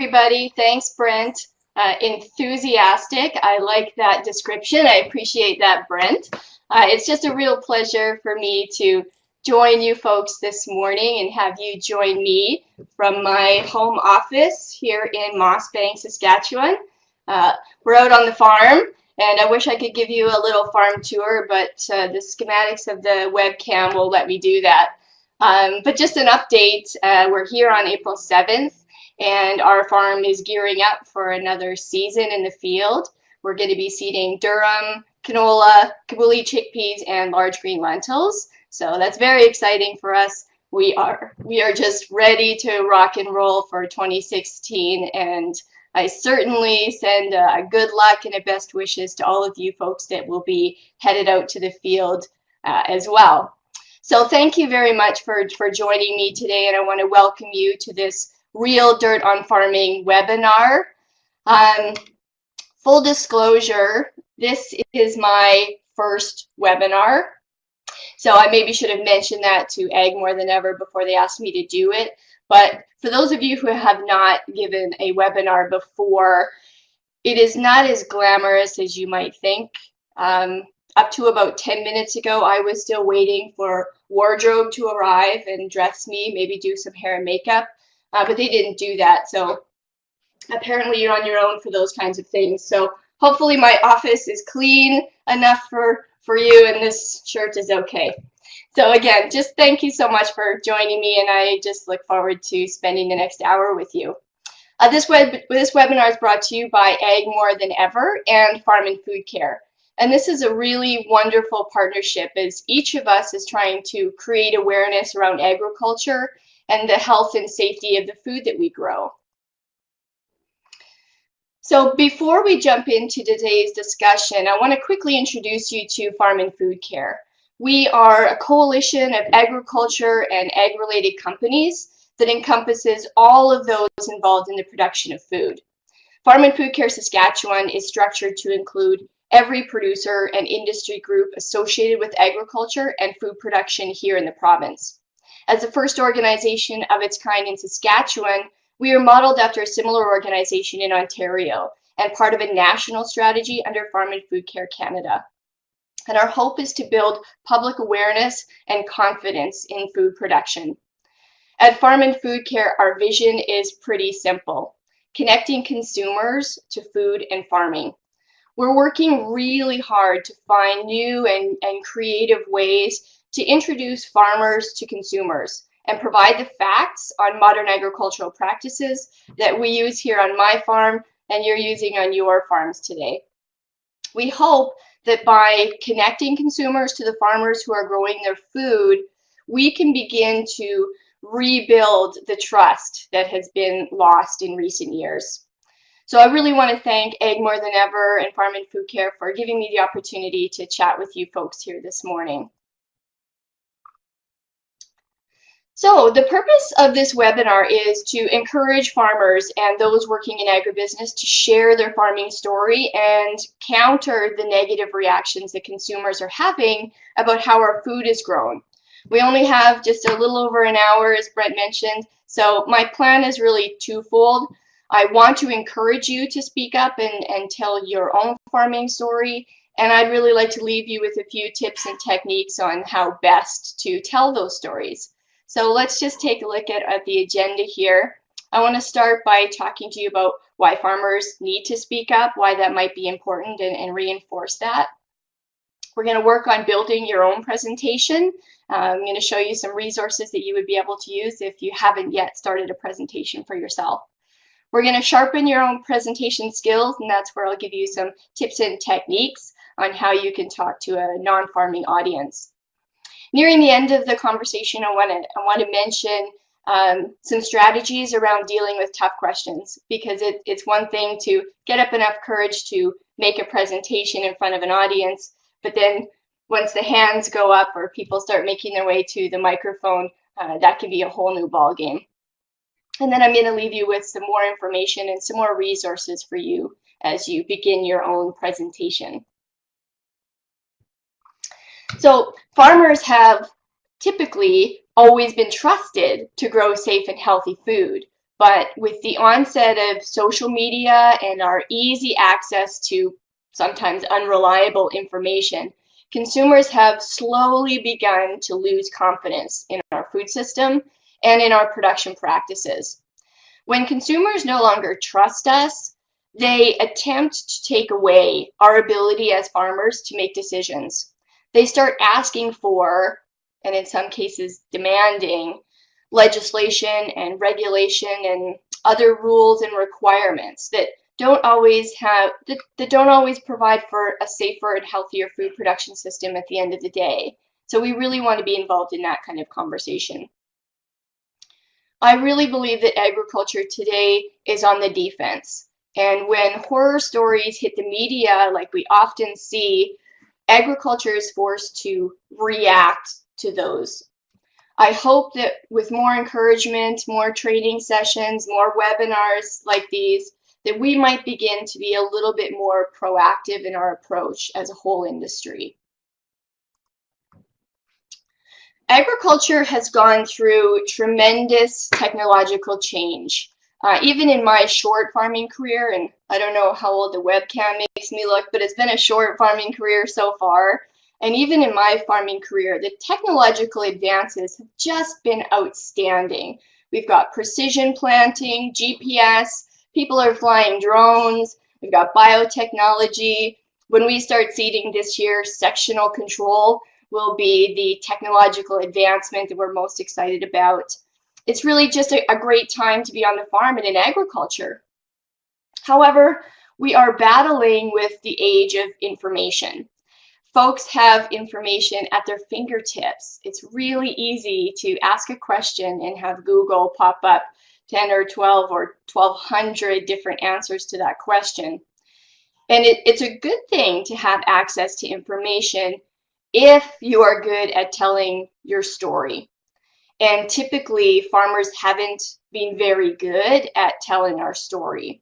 everybody. Thanks, Brent. Enthusiastic. I like that description. I appreciate that, Brent. It's just a real pleasure for me to join you folks this morning and have you join me from my home office here in Mossbank, Saskatchewan. We're out on the farm, and I wish I could give you a little farm tour, but the schematics of the webcam will let me do that. But just an update, we're here on April 7th, and our farm is gearing up for another season in the field. We're going to be seeding durum, canola, kabuli chickpeas, and large green lentils. So that's very exciting for us. We are just ready to rock and roll for 2016, and I certainly send good luck and a best wishes to all of you folks that will be headed out to the field as well. So thank you very much for joining me today, and I want to welcome you to this Real Dirt on Farming webinar. Full disclosure, this is my first webinar. So I maybe should have mentioned that to Ag More Than Ever before they asked me to do it. But for those of you who have not given a webinar before, it is not as glamorous as you might think. Up to about 10 minutes ago, I was still waiting for wardrobe to arrive and dress me, maybe do some hair and makeup, but they didn't do that. So apparently you're on your own for those kinds of things. So hopefully my office is clean enough for you, and this shirt is okay. So again, just thank you so much for joining me, and I just look forward to spending the next hour with you. This webinar is brought to you by Ag More Than Ever and Farm and Food Care. And this is a really wonderful partnership, as each of us is trying to create awareness around agriculture and the health and safety of the food that we grow. So before we jump into today's discussion, I want to quickly introduce you to Farm and Food Care. We are a coalition of agriculture and ag-related companies that encompasses all of those involved in the production of food. Farm and Food Care Saskatchewan is structured to include every producer and industry group associated with agriculture and food production here in the province. As the first organization of its kind in Saskatchewan, we are modeled after a similar organization in Ontario and part of a national strategy under Farm and Food Care Canada. And our hope is to build public awareness and confidence in food production. At Farm and Food Care, our vision is pretty simple: connecting consumers to food and farming. We're working really hard to find new and creative ways to introduce farmers to consumers and provide the facts on modern agricultural practices that we use here on my farm and you're using on your farms today. We hope that by connecting consumers to the farmers who are growing their food, we can begin to rebuild the trust that has been lost in recent years. So I really want to thank Ag More Than Ever and Farm and Food Care for giving me the opportunity to chat with you folks here this morning. So the purpose of this webinar is to encourage farmers and those working in agribusiness to share their farming story and counter the negative reactions that consumers are having about how our food is grown. We only have just a little over an hour, as Brent mentioned, so my plan is really twofold. I want to encourage you to speak up and tell your own farming story, and I'd really like to leave you with a few tips and techniques on how best to tell those stories. So let's just take a look at the agenda here. I want to start by talking to you about why farmers need to speak up, why that might be important, and reinforce that. We're going to work on building your own presentation. I'm going to show you some resources that you would be able to use if you haven't yet started a presentation for yourself. We're going to sharpen your own presentation skills, and that's where I'll give you some tips and techniques on how you can talk to a non-farming audience. Nearing the end of the conversation, I want to mention some strategies around dealing with tough questions, because it's one thing to get up enough courage to make a presentation in front of an audience, but then once the hands go up or people start making their way to the microphone, that can be a whole new ball game. And then I'm going to leave you with some more information and some more resources for you as you begin your own presentation. So farmers have typically always been trusted to grow safe and healthy food, But with the onset of social media and our easy access to sometimes unreliable information, consumers have slowly begun to lose confidence in our food system and in our production practices. When consumers no longer trust us, they attempt to take away our ability as farmers to make decisions. They start asking for, and in some cases demanding, legislation and regulation and other rules and requirements that don't always provide for a safer and healthier food production system at the end of the day. So we really want to be involved in that kind of conversation. I really believe that agriculture today is on the defense. And when horror stories hit the media, like we often see, agriculture is forced to react to those. I hope that with more encouragement, more training sessions, more webinars like these, that we might begin to be a little bit more proactive in our approach as a whole industry. Agriculture has gone through tremendous technological change. Even in my short farming career, and I don't know how old the webcam makes me look, but it's been a short farming career so far. And even in my farming career, the technological advances have just been outstanding. We've got precision planting, GPS, people are flying drones, we've got biotechnology. When we start seeding this year, sectional control will be the technological advancement that we're most excited about. It's really just a great time to be on the farm and in agriculture. However, we are battling with the age of information. Folks have information at their fingertips. It's really easy to ask a question and have Google pop up 10 or 12 or 1,200 different answers to that question. And it's a good thing to have access to information if you are good at telling your story. And typically, farmers haven't been very good at telling our story.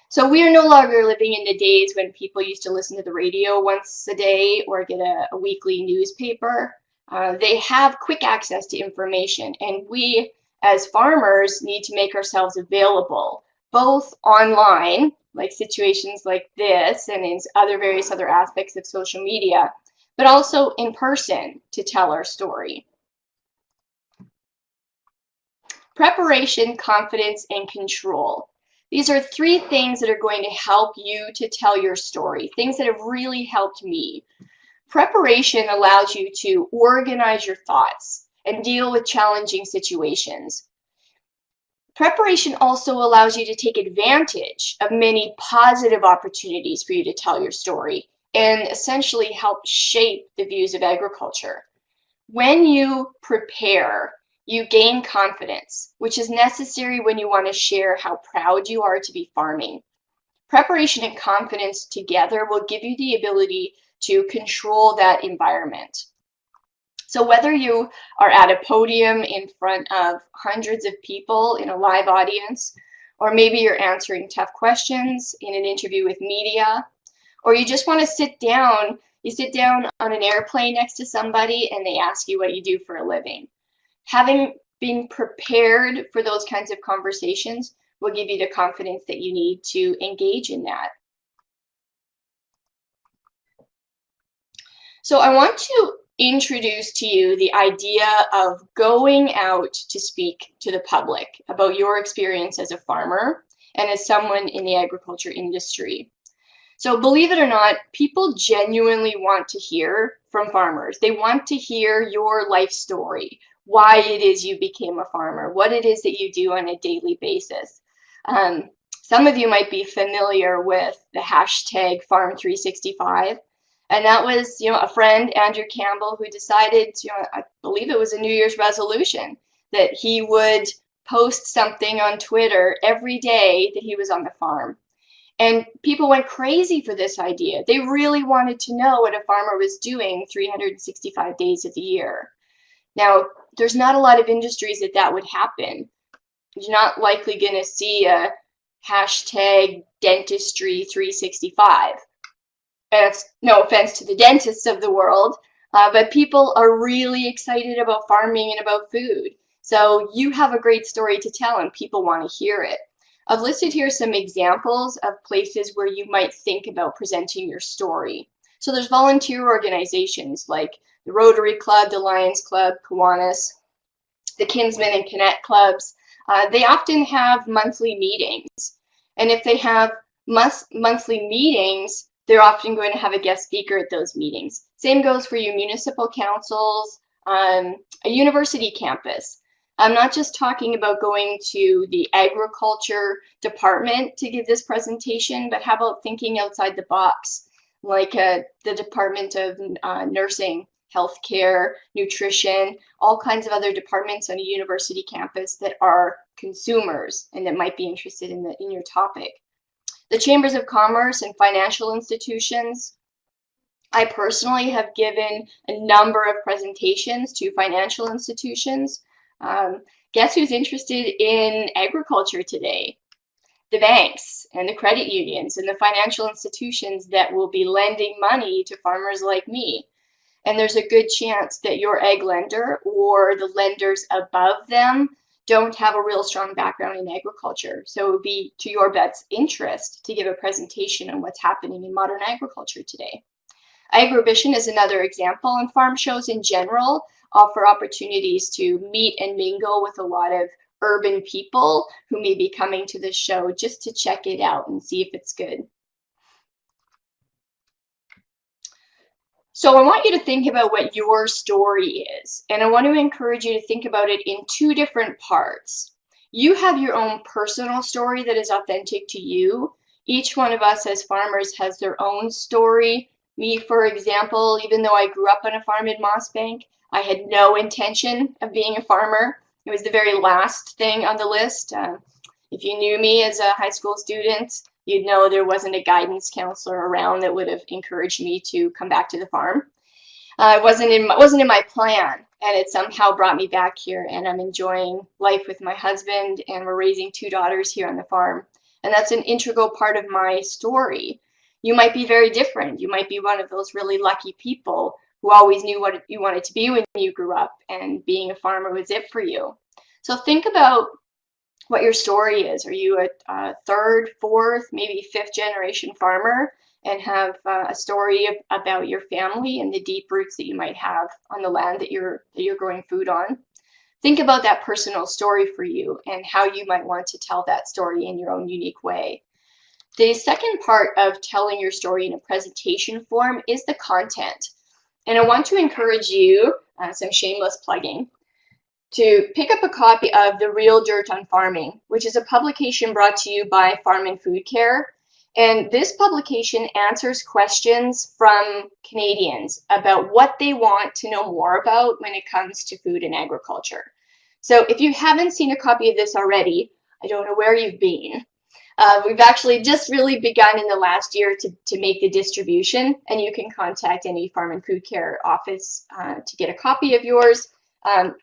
So we are no longer living in the days when people used to listen to the radio once a day or get a weekly newspaper. They have quick access to information, and we as farmers need to make ourselves available, both online, like situations like this and in various other aspects of social media, but also in person to tell our story. Preparation, confidence, and control. These are three things that are going to help you to tell your story, things that have really helped me. Preparation allows you to organize your thoughts and deal with challenging situations. Preparation also allows you to take advantage of many positive opportunities for you to tell your story and essentially help shape the views of agriculture. When you prepare, you gain confidence, which is necessary when you want to share how proud you are to be farming. Preparation and confidence together will give you the ability to control that environment. So whether you are at a podium in front of hundreds of people in a live audience, or maybe you're answering tough questions in an interview with media, or you just want to sit down on an airplane next to somebody and they ask you what you do for a living. Having been prepared for those kinds of conversations will give you the confidence that you need to engage in that. So I want to introduce to you the idea of going out to speak to the public about your experience as a farmer and as someone in the agriculture industry. So believe it or not, people genuinely want to hear from farmers. They want to hear your life story, why it is you became a farmer, what it is that you do on a daily basis. Some of you might be familiar with the hashtag Farm365. And that was, a friend, Andrew Campbell, who decided, I believe it was a New Year's resolution, that he would post something on Twitter every day that he was on the farm. And people went crazy for this idea. They really wanted to know what a farmer was doing 365 days of the year. Now, there's not a lot of industries that would happen. You're not likely going to see a hashtag dentistry 365. That's no offense to the dentists of the world, but people are really excited about farming and about food. So you have a great story to tell and people want to hear it. I've listed here some examples of places where you might think about presenting your story. So there's volunteer organizations like the Rotary Club, the Lions Club, Kiwanis, the Kinsmen and Connect clubs. They often have monthly meetings. And if they have monthly meetings, they're often going to have a guest speaker at those meetings. Same goes for your municipal councils, a university campus. I'm not just talking about going to the agriculture department to give this presentation, but how about thinking outside the box, like the Department of Nursing, Healthcare, Nutrition, all kinds of other departments on a university campus that are consumers and that might be interested in your topic. The chambers of commerce and financial institutions. I personally have given a number of presentations to financial institutions. Guess who's interested in agriculture today? The banks and the credit unions and the financial institutions that will be lending money to farmers like me. And there's a good chance that your ag lender or the lenders above them don't have a real strong background in agriculture. So it would be to your best interest to give a presentation on what's happening in modern agriculture today. Agribition is another example, and farm shows in general offer opportunities to meet and mingle with a lot of urban people who may be coming to the show just to check it out and see if it's good. So I want you to think about what your story is, and I want to encourage you to think about it in two different parts. You have your own personal story that is authentic to you. Each one of us as farmers has their own story. Me, for example, even though I grew up on a farm in Mossbank, I had no intention of being a farmer. It was the very last thing on the list. If you knew me as a high school student, you'd know there wasn't a guidance counselor around that would have encouraged me to come back to the farm. It wasn't in my plan, and it somehow brought me back here, and I'm enjoying life with my husband, and we're raising 2 daughters here on the farm. And that's an integral part of my story. You might be very different. You might be one of those really lucky people who always knew what you wanted to be when you grew up, and being a farmer was it for you. So think about what your story is. Are you a 3rd, 4th, maybe 5th generation farmer and have a story about your family and the deep roots that you might have on the land that you're growing food on? Think about that personal story for you and how you might want to tell that story in your own unique way. The second part of telling your story in a presentation form is the content. And I want to encourage you, some shameless plugging, to pick up a copy of The Real Dirt on Farming, which is a publication brought to you by Farm and Food Care. And this publication answers questions from Canadians about what they want to know more about when it comes to food and agriculture. So if you haven't seen a copy of this already, I don't know where you've been. We've actually just really begun in the last year to make the distribution, and you can contact any Farm and Food Care office to get a copy of yours.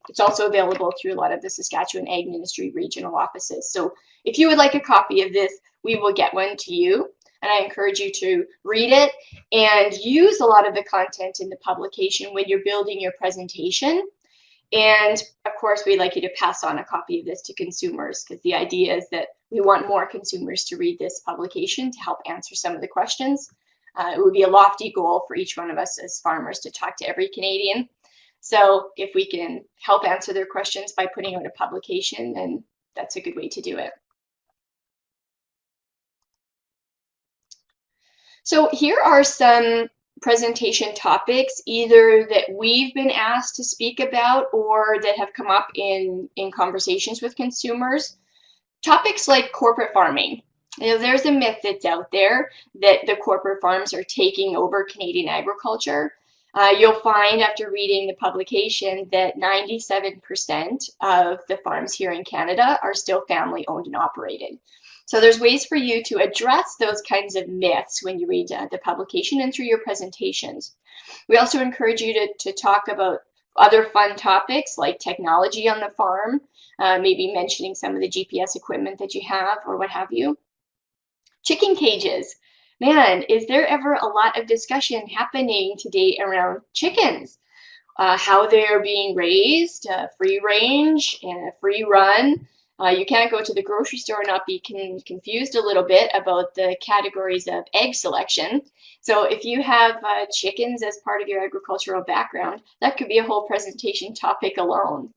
It's also available through a lot of the Saskatchewan Ag Ministry regional offices. So if you would like a copy of this, we will get one to you. And I encourage you to read it and use a lot of the content in the publication when you're building your presentation. And of course, we'd like you to pass on a copy of this to consumers, because the idea is that we want more consumers to read this publication to help answer some of the questions. It would be a lofty goal for each one of us as farmers to talk to every Canadian. So if we can help answer their questions by putting out a publication, then that's a good way to do it. So here are some presentation topics, either that we've been asked to speak about or that have come up in conversations with consumers. Topics like corporate farming. You know, there's a myth that's out there that the corporate farms are taking over Canadian agriculture. You'll find after reading the publication that 97% of the farms here in Canada are still family owned and operated. So there's ways for you to address those kinds of myths when you read the publication and through your presentations. We also encourage you to talk about other fun topics like technology on the farm, maybe mentioning some of the GPS equipment that you have or what have you. Chicken cages. Man, is there ever a lot of discussion happening today around chickens? how they are being raised, free range and free run. You can't go to the grocery store and not be confused a little bit about the categories of egg selection. So if you have chickens as part of your agricultural background, that could be a whole presentation topic alone.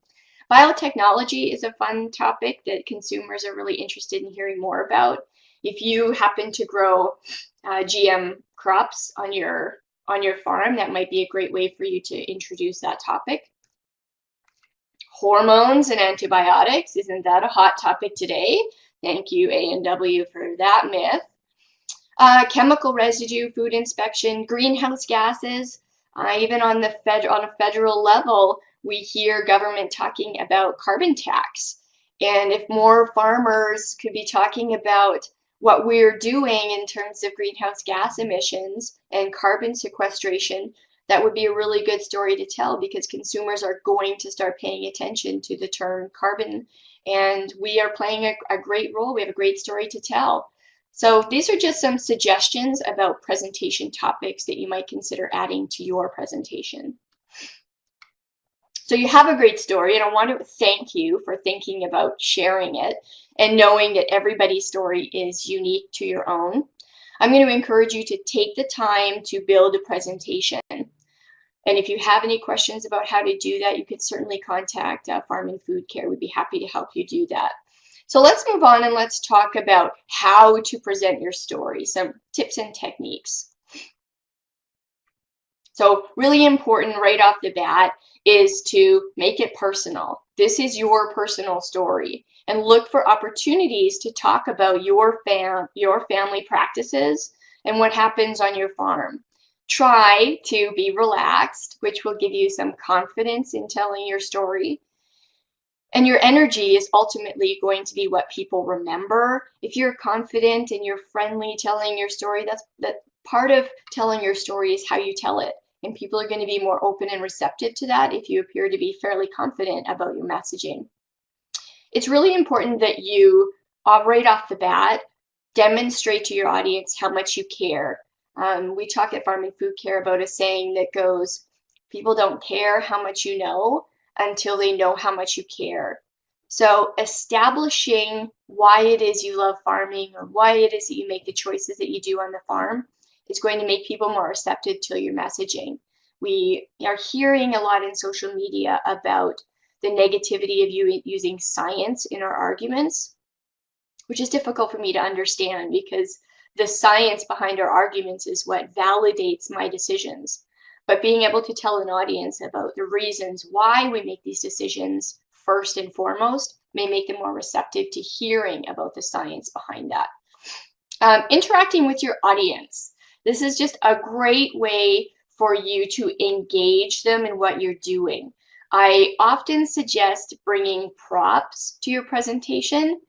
Biotechnology is a fun topic that consumers are really interested in hearing more about. If you happen to grow GM crops on your farm, that might be a great way for you to introduce that topic. Hormones and antibiotics, isn't that a hot topic today? Thank you, A&W, for that myth. Chemical residue, food inspection, greenhouse gases, even on a federal level, we hear government talking about carbon tax. And if more farmers could be talking about what we're doing in terms of greenhouse gas emissions and carbon sequestration, that would be a really good story to tell, because consumers are going to start paying attention to the term carbon, and we are playing a great role. We have a great story to tell. So these are just some suggestions about presentation topics that you might consider adding to your presentation. So you have a great story, and I want to thank you for thinking about sharing it and knowing that everybody's story is unique to your own. I'm going to encourage you to take the time to build a presentation. And if you have any questions about how to do that, you can certainly contact Farm and Food Care. We'd be happy to help you do that. So let's move on and let's talk about how to present your story, some tips and techniques. So really important right off the bat is to make it personal. This is your personal story, and look for opportunities to talk about your family practices and what happens on your farm. Try to be relaxed, which will give you some confidence in telling your story. And your energy is ultimately going to be what people remember. If you're confident and you're friendly telling your story, that part of telling your story is how you tell it. And people are going to be more open and receptive to that if you appear to be fairly confident about your messaging. It's really important that you, right off the bat, demonstrate to your audience how much you care. We talk at Farm and Food Care about a saying that goes, people don't care how much you know until they know how much you care. So establishing why it is you love farming, or why it is that you make the choices that you do on the farm, is going to make people more receptive to your messaging. We are hearing a lot in social media about the negativity of you using science in our arguments, which is difficult for me to understand, because the science behind our arguments is what validates my decisions. But being able to tell an audience about the reasons why we make these decisions first and foremost may make them more receptive to hearing about the science behind that. Interacting with your audience. This is just a great way for you to engage them in what you're doing. I often suggest bringing props to your presentation,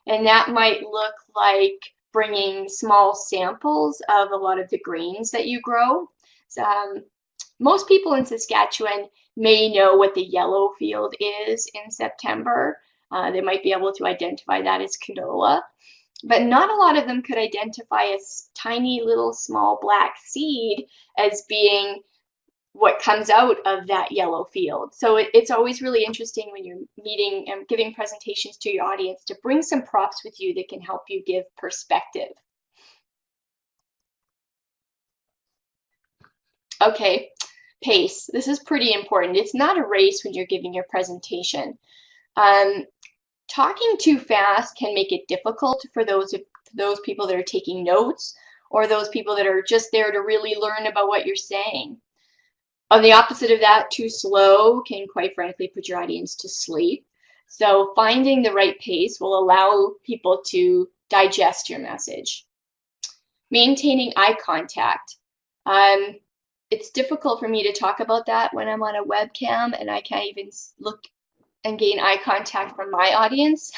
and that might look like bringing small samples of a lot of the grains that you grow. Most people in Saskatchewan may know what the yellow field is in September. They might be able to identify that as canola, but not a lot of them could identify a tiny little small black seed as being what comes out of that yellow field. So it's always really interesting when you're meeting and giving presentations to your audience to bring some props with you that can help you give perspective. Okay, pace. This is pretty important. It's not a race when you're giving your presentation. Talking too fast can make it difficult for those people that are taking notes, or those people that are just there to really learn about what you're saying. On the opposite of that, too slow can quite frankly put your audience to sleep. So finding the right pace will allow people to digest your message. Maintaining eye contact. It's difficult for me to talk about that when I'm on a webcam and I can't even look and gain eye contact from my audience.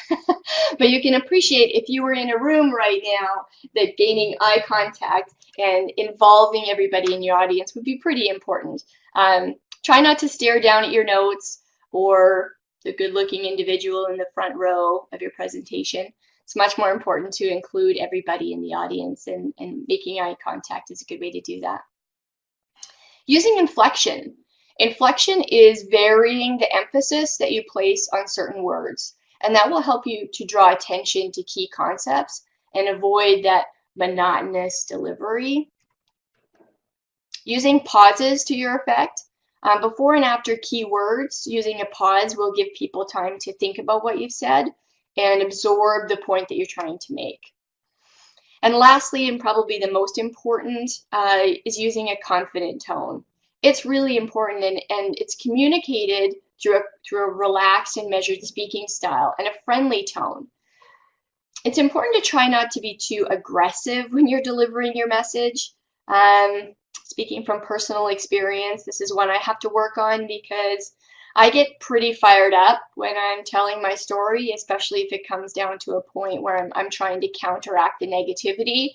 But you can appreciate, if you were in a room right now, that gaining eye contact and involving everybody in your audience would be pretty important. Try not to stare down at your notes or the good-looking individual in the front row of your presentation. It's much more important to include everybody in the audience, and making eye contact is a good way to do that. Using inflection. Inflection is varying the emphasis that you place on certain words, and that will help you to draw attention to key concepts and avoid that monotonous delivery. Using pauses to your effect. Before and after keywords, using a pause will give people time to think about what you've said and absorb the point that you're trying to make. And lastly, and probably the most important, is using a confident tone. It's really important, and it's communicated through a relaxed and measured speaking style and a friendly tone. It's important to try not to be too aggressive when you're delivering your message. Speaking from personal experience, this is one I have to work on because I get pretty fired up when I'm telling my story, especially if it comes down to a point where I'm trying to counteract the negativity.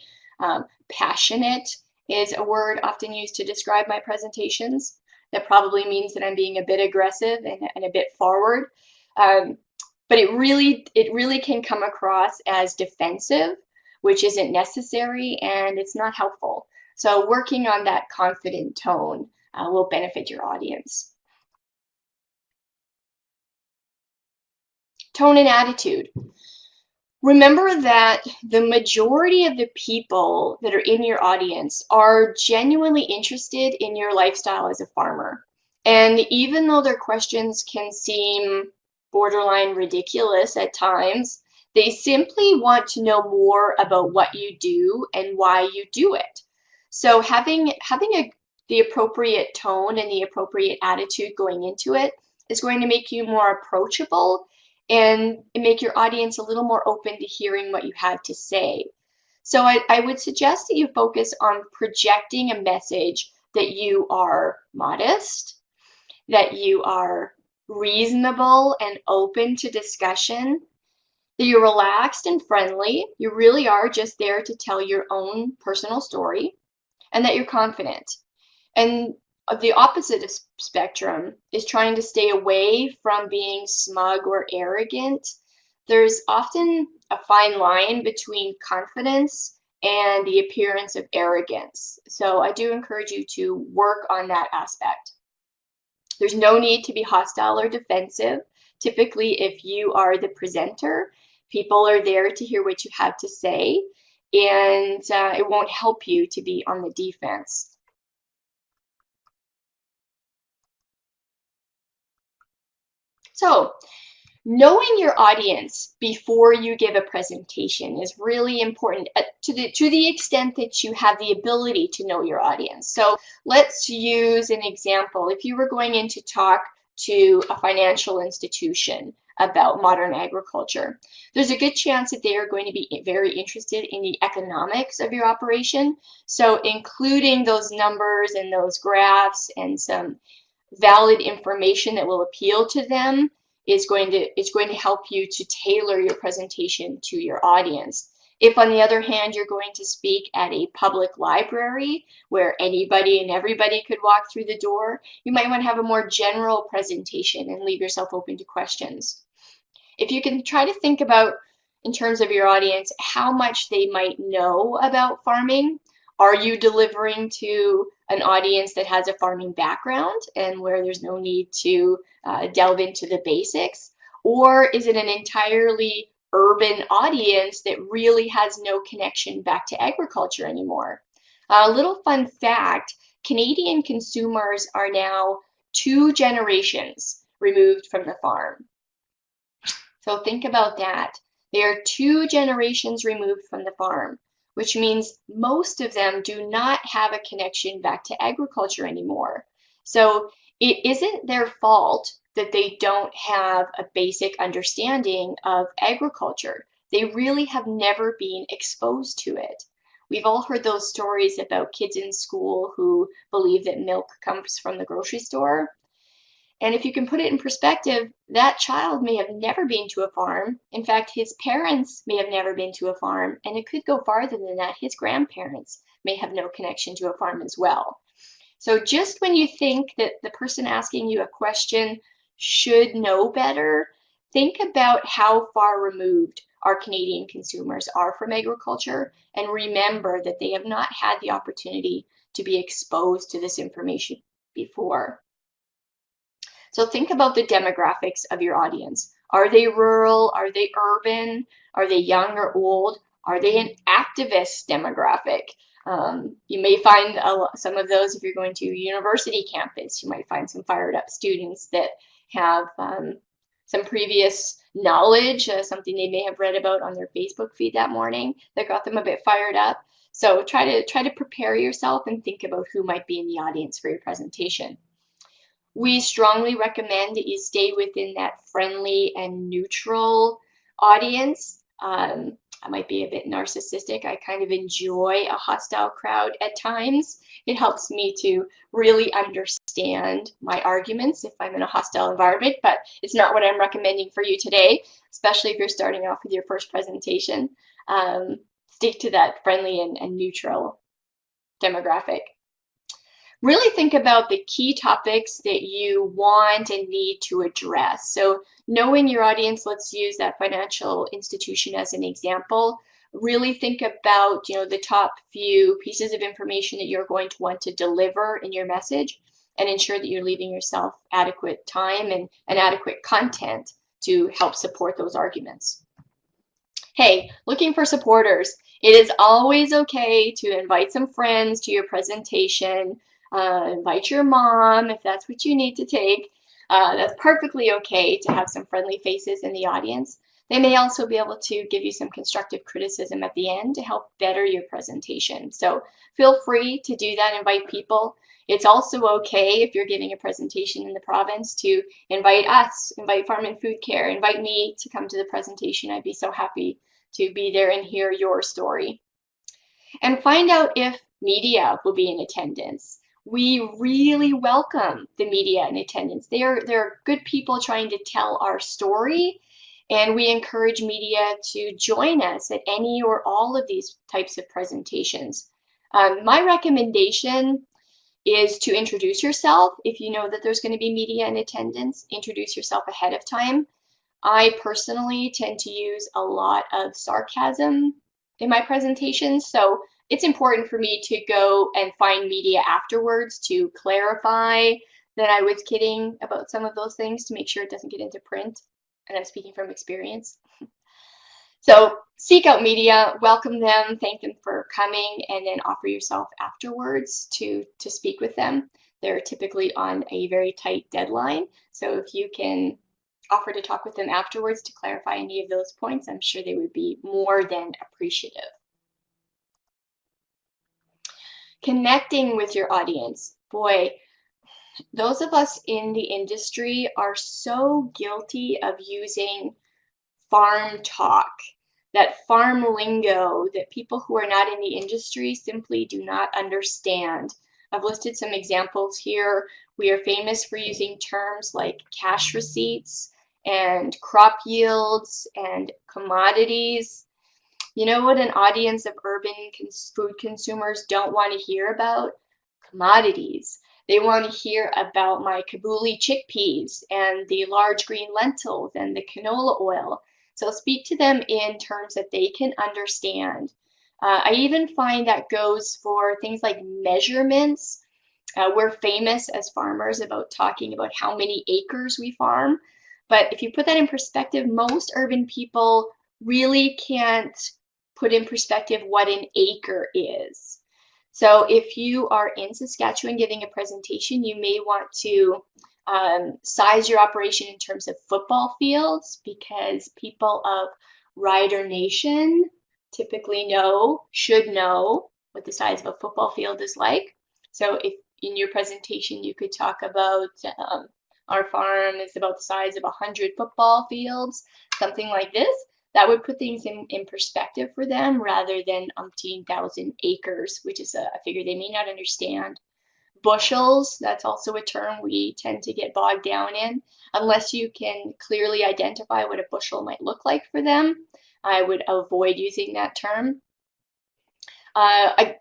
Passionate is a word often used to describe my presentations. That probably means that I'm being a bit aggressive and a bit forward. But it really can come across as defensive, which isn't necessary and it's not helpful. So working on that confident tone will benefit your audience. Tone and attitude. Remember that the majority of the people that are in your audience are genuinely interested in your lifestyle as a farmer. And even though their questions can seem borderline ridiculous at times, they simply want to know more about what you do and why you do it. So having the appropriate tone and the appropriate attitude going into it is going to make you more approachable and make your audience a little more open to hearing what you have to say. So I would suggest that you focus on projecting a message that you are modest, that you are reasonable and open to discussion, that you're relaxed and friendly. You really are just there to tell your own personal story, and that you're confident. And the opposite of spectrum is trying to stay away from being smug or arrogant. There's often a fine line between confidence and the appearance of arrogance. So I do encourage you to work on that aspect. There's no need to be hostile or defensive. Typically, if you are the presenter, people are there to hear what you have to say, and it won't help you to be on the defense. So, knowing your audience before you give a presentation is really important to the extent that you have the ability to know your audience. So let's use an example. If you were going in to talk to a financial institution about modern agriculture, there's a good chance that they are going to be very interested in the economics of your operation. So including those numbers and those graphs and some valid information that will appeal to them is going to help you to tailor your presentation to your audience. If, on the other hand, you're going to speak at a public library where anybody and everybody could walk through the door, you might want to have a more general presentation and leave yourself open to questions. If you can try to think about, in terms of your audience, how much they might know about farming. Are you delivering to an audience that has a farming background and where there's no need to delve into the basics? Or is it an entirely urban audience that really has no connection back to agriculture anymore? A little fun fact, Canadian consumers are now 2 generations removed from the farm. So think about that. They are 2 generations removed from the farm, which means most of them do not have a connection back to agriculture anymore. So it isn't their fault that they don't have a basic understanding of agriculture. They really have never been exposed to it. We've all heard those stories about kids in school who believe that milk comes from the grocery store. And if you can put it in perspective, that child may have never been to a farm. In fact, his parents may have never been to a farm, and it could go farther than that. His grandparents may have no connection to a farm as well. So just when you think that the person asking you a question should know better, think about how far removed our Canadian consumers are from agriculture, and remember that they have not had the opportunity to be exposed to this information before. So think about the demographics of your audience. Are they rural? Are they urban? Are they young or old? Are they an activist demographic? You may find some of those if you're going to a university campus. You might find some fired up students that have some previous knowledge, something they may have read about on their Facebook feed that morning that got them a bit fired up. So try to prepare yourself and think about who might be in the audience for your presentation. We strongly recommend that you stay within that friendly and neutral audience. I might be a bit narcissistic. I kind of enjoy a hostile crowd at times. It helps me to really understand my arguments if I'm in a hostile environment, but it's not what I'm recommending for you today, especially if you're starting off with your first presentation. Stick to that friendly and neutral demographic. Really think about the key topics that you want and need to address. So knowing your audience, let's use that financial institution as an example. Really think about, the top few pieces of information that you're going to want to deliver in your message, and ensure that you're leaving yourself adequate time and adequate content to help support those arguments. Hey, looking for supporters. It is always okay to invite some friends to your presentation. Invite your mom if that's what you need to take. That's perfectly okay to have some friendly faces in the audience. They may also be able to give you some constructive criticism at the end to help better your presentation. So feel free to do that, invite people. It's also okay if you're giving a presentation in the province to invite us, invite Farm and Food Care, invite me to come to the presentation. I'd be so happy to be there and hear your story. And find out if media will be in attendance. We really welcome the media in attendance. They're good people trying to tell our story, and we encourage media to join us at any or all of these types of presentations. My recommendation is to introduce yourself. If you know that there's going to be media in attendance, introduce yourself ahead of time. I personally tend to use a lot of sarcasm in my presentations, so it's important for me to go and find media afterwards to clarify that I was kidding about some of those things to make sure it doesn't get into print, and I'm speaking from experience. So seek out media, welcome them, thank them for coming, and then offer yourself afterwards to speak with them. They're typically on a very tight deadline, so if you can offer to talk with them afterwards to clarify any of those points, I'm sure they would be more than appreciative. Connecting with your audience. Boy, those of us in the industry are so guilty of using farm talk, that farm lingo that people who are not in the industry simply do not understand. I've listed some examples here. We are famous for using terms like cash receipts and crop yields and commodities. You know what an audience of urban food consumers don't want to hear about? Commodities. They want to hear about my Kabuli chickpeas and the large green lentils and the canola oil. So speak to them in terms that they can understand. I even find that goes for things like measurements. We're famous as farmers about talking about how many acres we farm. But if you put that in perspective, most urban people really can't put in perspective what an acre is. So if you are in Saskatchewan giving a presentation, you may want to size your operation in terms of football fields, because people of Rider Nation typically should know what the size of a football field is like. So if in your presentation you could talk about our farm is about the size of 100 football fields, something like this, that would put things in perspective for them rather than umpteen thousand acres, which is a figure they may not understand. Bushels, that's also a term we tend to get bogged down in. Unless you can clearly identify what a bushel might look like for them, I would avoid using that term. A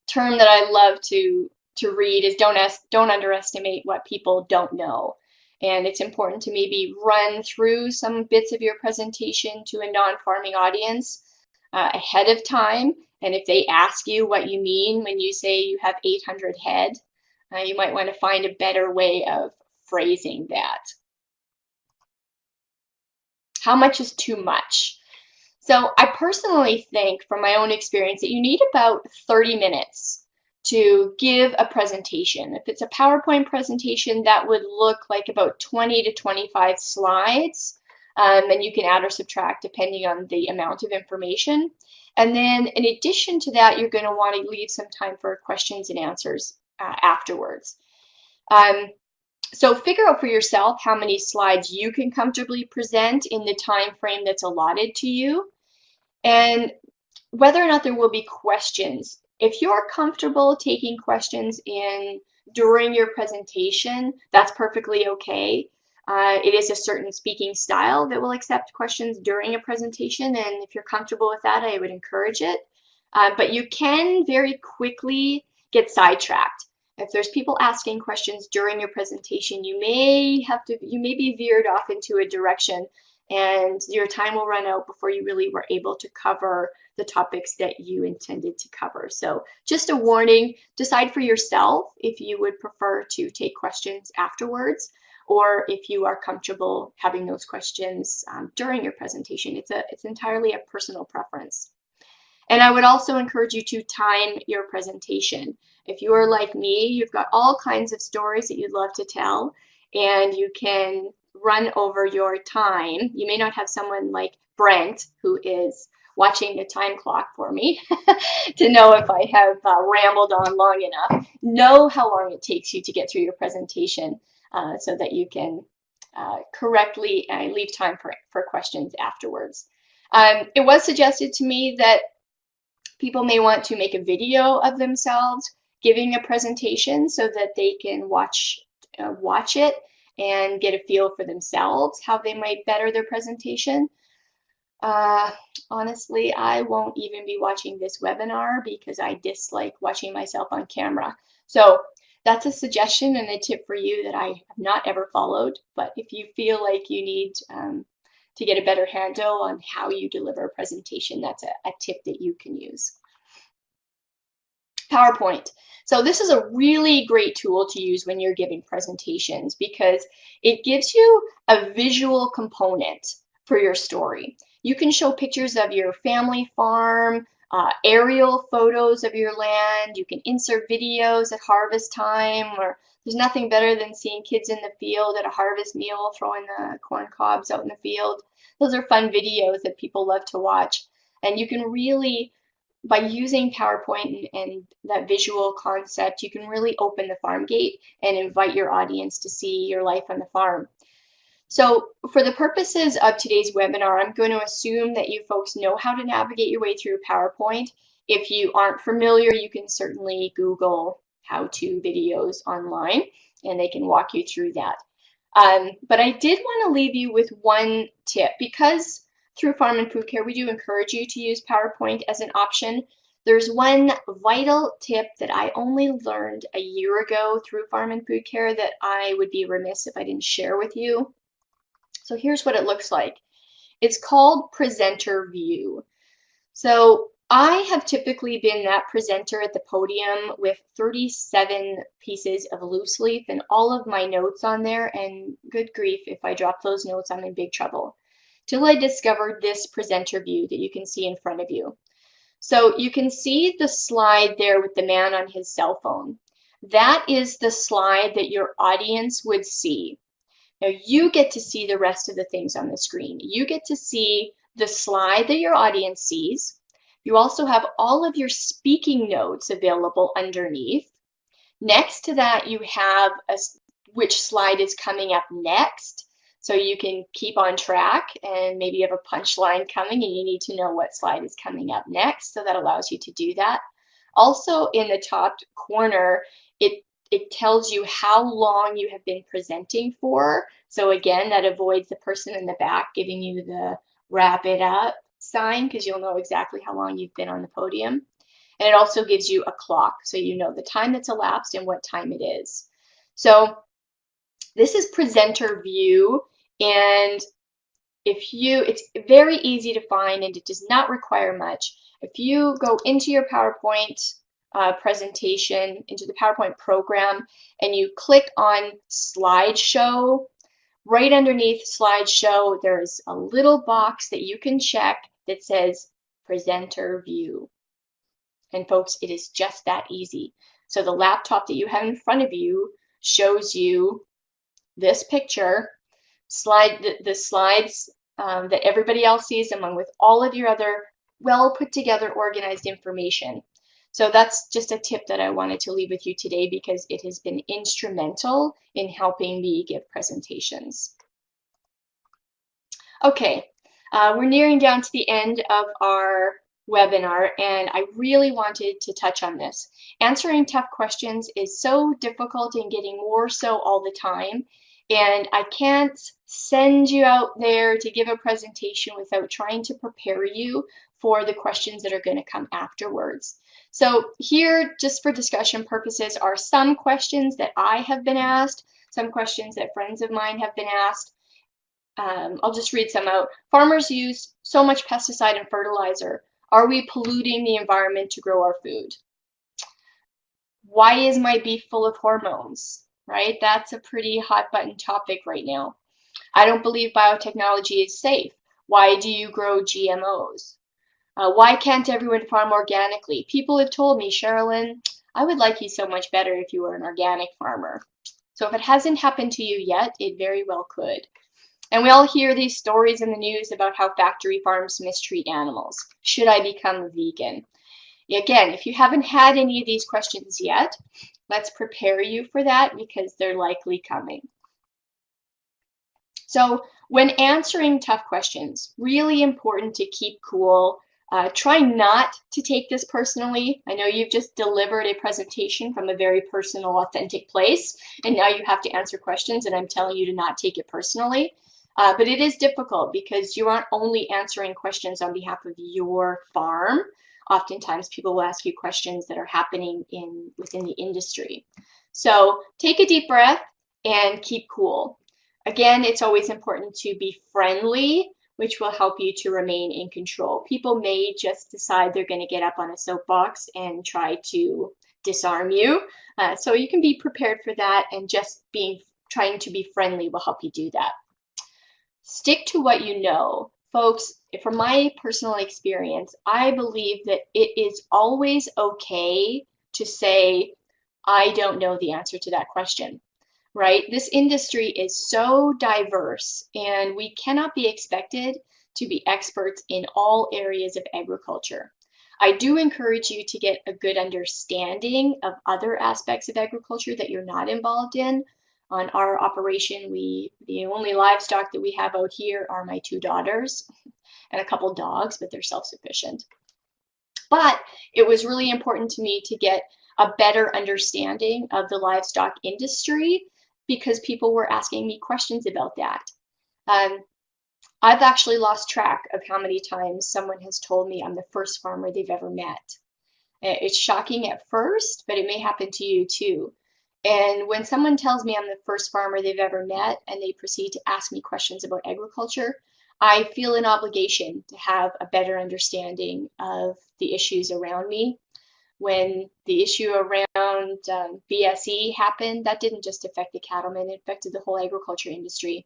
term that I love to read is don't underestimate what people don't know. And it's important to maybe run through some bits of your presentation to a non-farming audience ahead of time. And if they ask you what you mean when you say you have 800 head, you might want to find a better way of phrasing that. How much is too much? So I personally think from my own experience that you need about 30 minutes to give a presentation. If it's a PowerPoint presentation, that would look like about 20 to 25 slides, and you can add or subtract depending on the amount of information. And then in addition to that, you're going to want to leave some time for questions and answers afterwards. So figure out for yourself how many slides you can comfortably present in the time frame that's allotted to you, and whether or not there will be questions. If you're comfortable taking questions during your presentation, that's perfectly okay. It is a certain speaking style that will accept questions during a presentation, and if you're comfortable with that, I would encourage it. But you can very quickly get sidetracked. If there's people asking questions during your presentation, you may be veered off into a direction, and your time will run out before you really were able to cover the topics that you intended to cover. So just a warning, decide for yourself if you would prefer to take questions afterwards, or if you are comfortable having those questions during your presentation. It's entirely a personal preference. And I would also encourage you to time your presentation. If you are like me, you've got all kinds of stories that you'd love to tell, and you can run over your time. You may not have someone like Brent, who is watching the time clock for me to know if I have rambled on long enough. Know how long it takes you to get through your presentation so that you can correctly leave time for questions afterwards. It was suggested to me that people may want to make a video of themselves giving a presentation so that they can watch it and get a feel for themselves how they might better their presentation. Honestly, I won't even be watching this webinar because I dislike watching myself on camera. So that's a suggestion and a tip for you that I have not ever followed. But if you feel like you need to get a better handle on how you deliver a presentation, that's a tip that you can use. PowerPoint. So this is a really great tool to use when you're giving presentations because it gives you a visual component for your story. You can show pictures of your family farm, aerial photos of your land. You can insert videos at harvest time, or there's nothing better than seeing kids in the field at a harvest meal throwing the corn cobs out in the field. Those are fun videos that people love to watch. And you can really, by using PowerPoint and that visual concept, you can really open the farm gate and invite your audience to see your life on the farm. So for the purposes of today's webinar, I'm going to assume that you folks know how to navigate your way through PowerPoint. If you aren't familiar, you can certainly Google how-to videos online and they can walk you through that. But I did want to leave you with one tip because through Farm and Food Care, we do encourage you to use PowerPoint as an option. There's one vital tip that I only learned a year ago through Farm and Food Care that I would be remiss if I didn't share with you. So here's what it looks like. It's called presenter view. So I have typically been that presenter at the podium with 37 pieces of loose leaf and all of my notes on there, and good grief, if I drop those notes, I'm in big trouble. Till I discovered this presenter view that you can see in front of you. So you can see the slide there with the man on his cell phone. That is the slide that your audience would see. Now you get to see the rest of the things on the screen. You get to see the slide that your audience sees. You also have all of your speaking notes available underneath. Next to that, you have which slide is coming up next. So you can keep on track, and maybe you have a punchline coming and you need to know what slide is coming up next. So that allows you to do that. Also in the top corner, it tells you how long you have been presenting for. So again, that avoids the person in the back giving you the wrap it up sign because you'll know exactly how long you've been on the podium. And it also gives you a clock so you know the time that's elapsed and what time it is. So this is presenter view, and it's very easy to find and it does not require much. If you go into your PowerPoint presentation, into the PowerPoint program, and you click on slideshow, right underneath slideshow, there's a little box that you can check that says presenter view. And folks, it is just that easy. So the laptop that you have in front of you shows you this picture, the slides that everybody else sees, along with all of your other well put together, organized information. So that's just a tip that I wanted to leave with you today because it has been instrumental in helping me give presentations. Okay, we're nearing down to the end of our webinar, and I really wanted to touch on this. Answering tough questions is so difficult and getting more so all the time, and I can't send you out there to give a presentation without trying to prepare you for the questions that are going to come afterwards. So here, just for discussion purposes, are some questions that I have been asked, some questions that friends of mine have been asked. I'll just read some out. Farmers use so much pesticide and fertilizer. Are we polluting the environment to grow our food? Why is my beef full of hormones? Right? That's a pretty hot button topic right now. I don't believe biotechnology is safe. Why do you grow GMOs? Why can't everyone farm organically? People have told me, Cherilyn, I would like you so much better if you were an organic farmer. So if it hasn't happened to you yet, it very well could. And we all hear these stories in the news about how factory farms mistreat animals. Should I become a vegan? Again, if you haven't had any of these questions yet, let's prepare you for that because they're likely coming. So when answering tough questions, really important to keep cool. Try not to take this personally. I know you've just delivered a presentation from a very personal, authentic place, and now you have to answer questions, and I'm telling you to not take it personally. But it is difficult because you aren't only answering questions on behalf of your farm. Oftentimes people will ask you questions that are happening within the industry. So take a deep breath and keep cool. Again, it's always important to be friendly, which will help you to remain in control. People may just decide they're going to get up on a soapbox and try to disarm you. So you can be prepared for that, and just trying to be friendly will help you do that. Stick to what you know. Folks, from my personal experience, I believe that it is always okay to say, I don't know the answer to that question, right? This industry is so diverse, and we cannot be expected to be experts in all areas of agriculture. I do encourage you to get a good understanding of other aspects of agriculture that you're not involved in. On our operation, the only livestock that we have out here are my 2 daughters and a couple dogs, but they're self-sufficient. But it was really important to me to get a better understanding of the livestock industry because people were asking me questions about that. I've actually lost track of how many times someone has told me I'm the first farmer they've ever met. It's shocking at first, but it may happen to you too. And when someone tells me I'm the first farmer they've ever met and they proceed to ask me questions about agriculture, I feel an obligation to have a better understanding of the issues around me. When the issue around BSE happened, that didn't just affect the cattlemen, it affected the whole agriculture industry.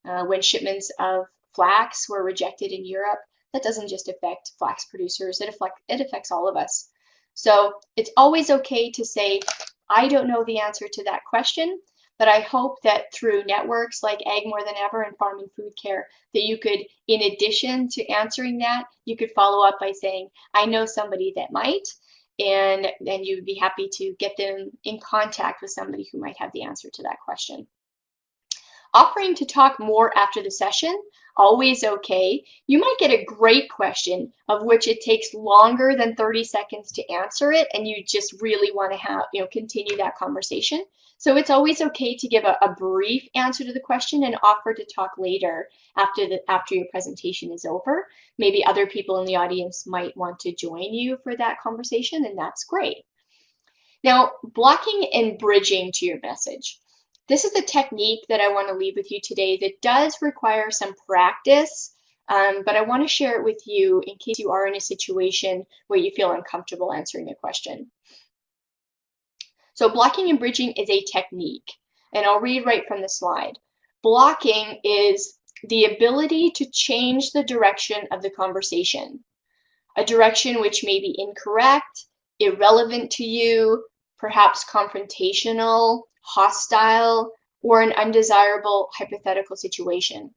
When shipments of flax were rejected in Europe, that doesn't just affect flax producers, it affects all of us. So it's always okay to say, I don't know the answer to that question, but I hope that through networks like Ag More Than Ever and Farm and Food Care, that you could, in addition to answering that, you could follow up by saying, I know somebody that might, and then you'd be happy to get them in contact with somebody who might have the answer to that question. Offering to talk more after the session, always okay. You might get a great question of which it takes longer than 30 seconds to answer it, and you just really want to continue that conversation. So it's always okay to give a brief answer to the question and offer to talk later after your presentation is over. Maybe other people in the audience might want to join you for that conversation, and that's great. Now, blocking and bridging to your message. This is the technique that I want to leave with you today that does require some practice but I want to share it with you in case you are in a situation where you feel uncomfortable answering a question. So blocking and bridging is a technique, and I'll read right from the slide. Blocking is the ability to change the direction of the conversation, a direction which may be incorrect, irrelevant to you, perhaps confrontational, hostile, or an undesirable hypothetical situation.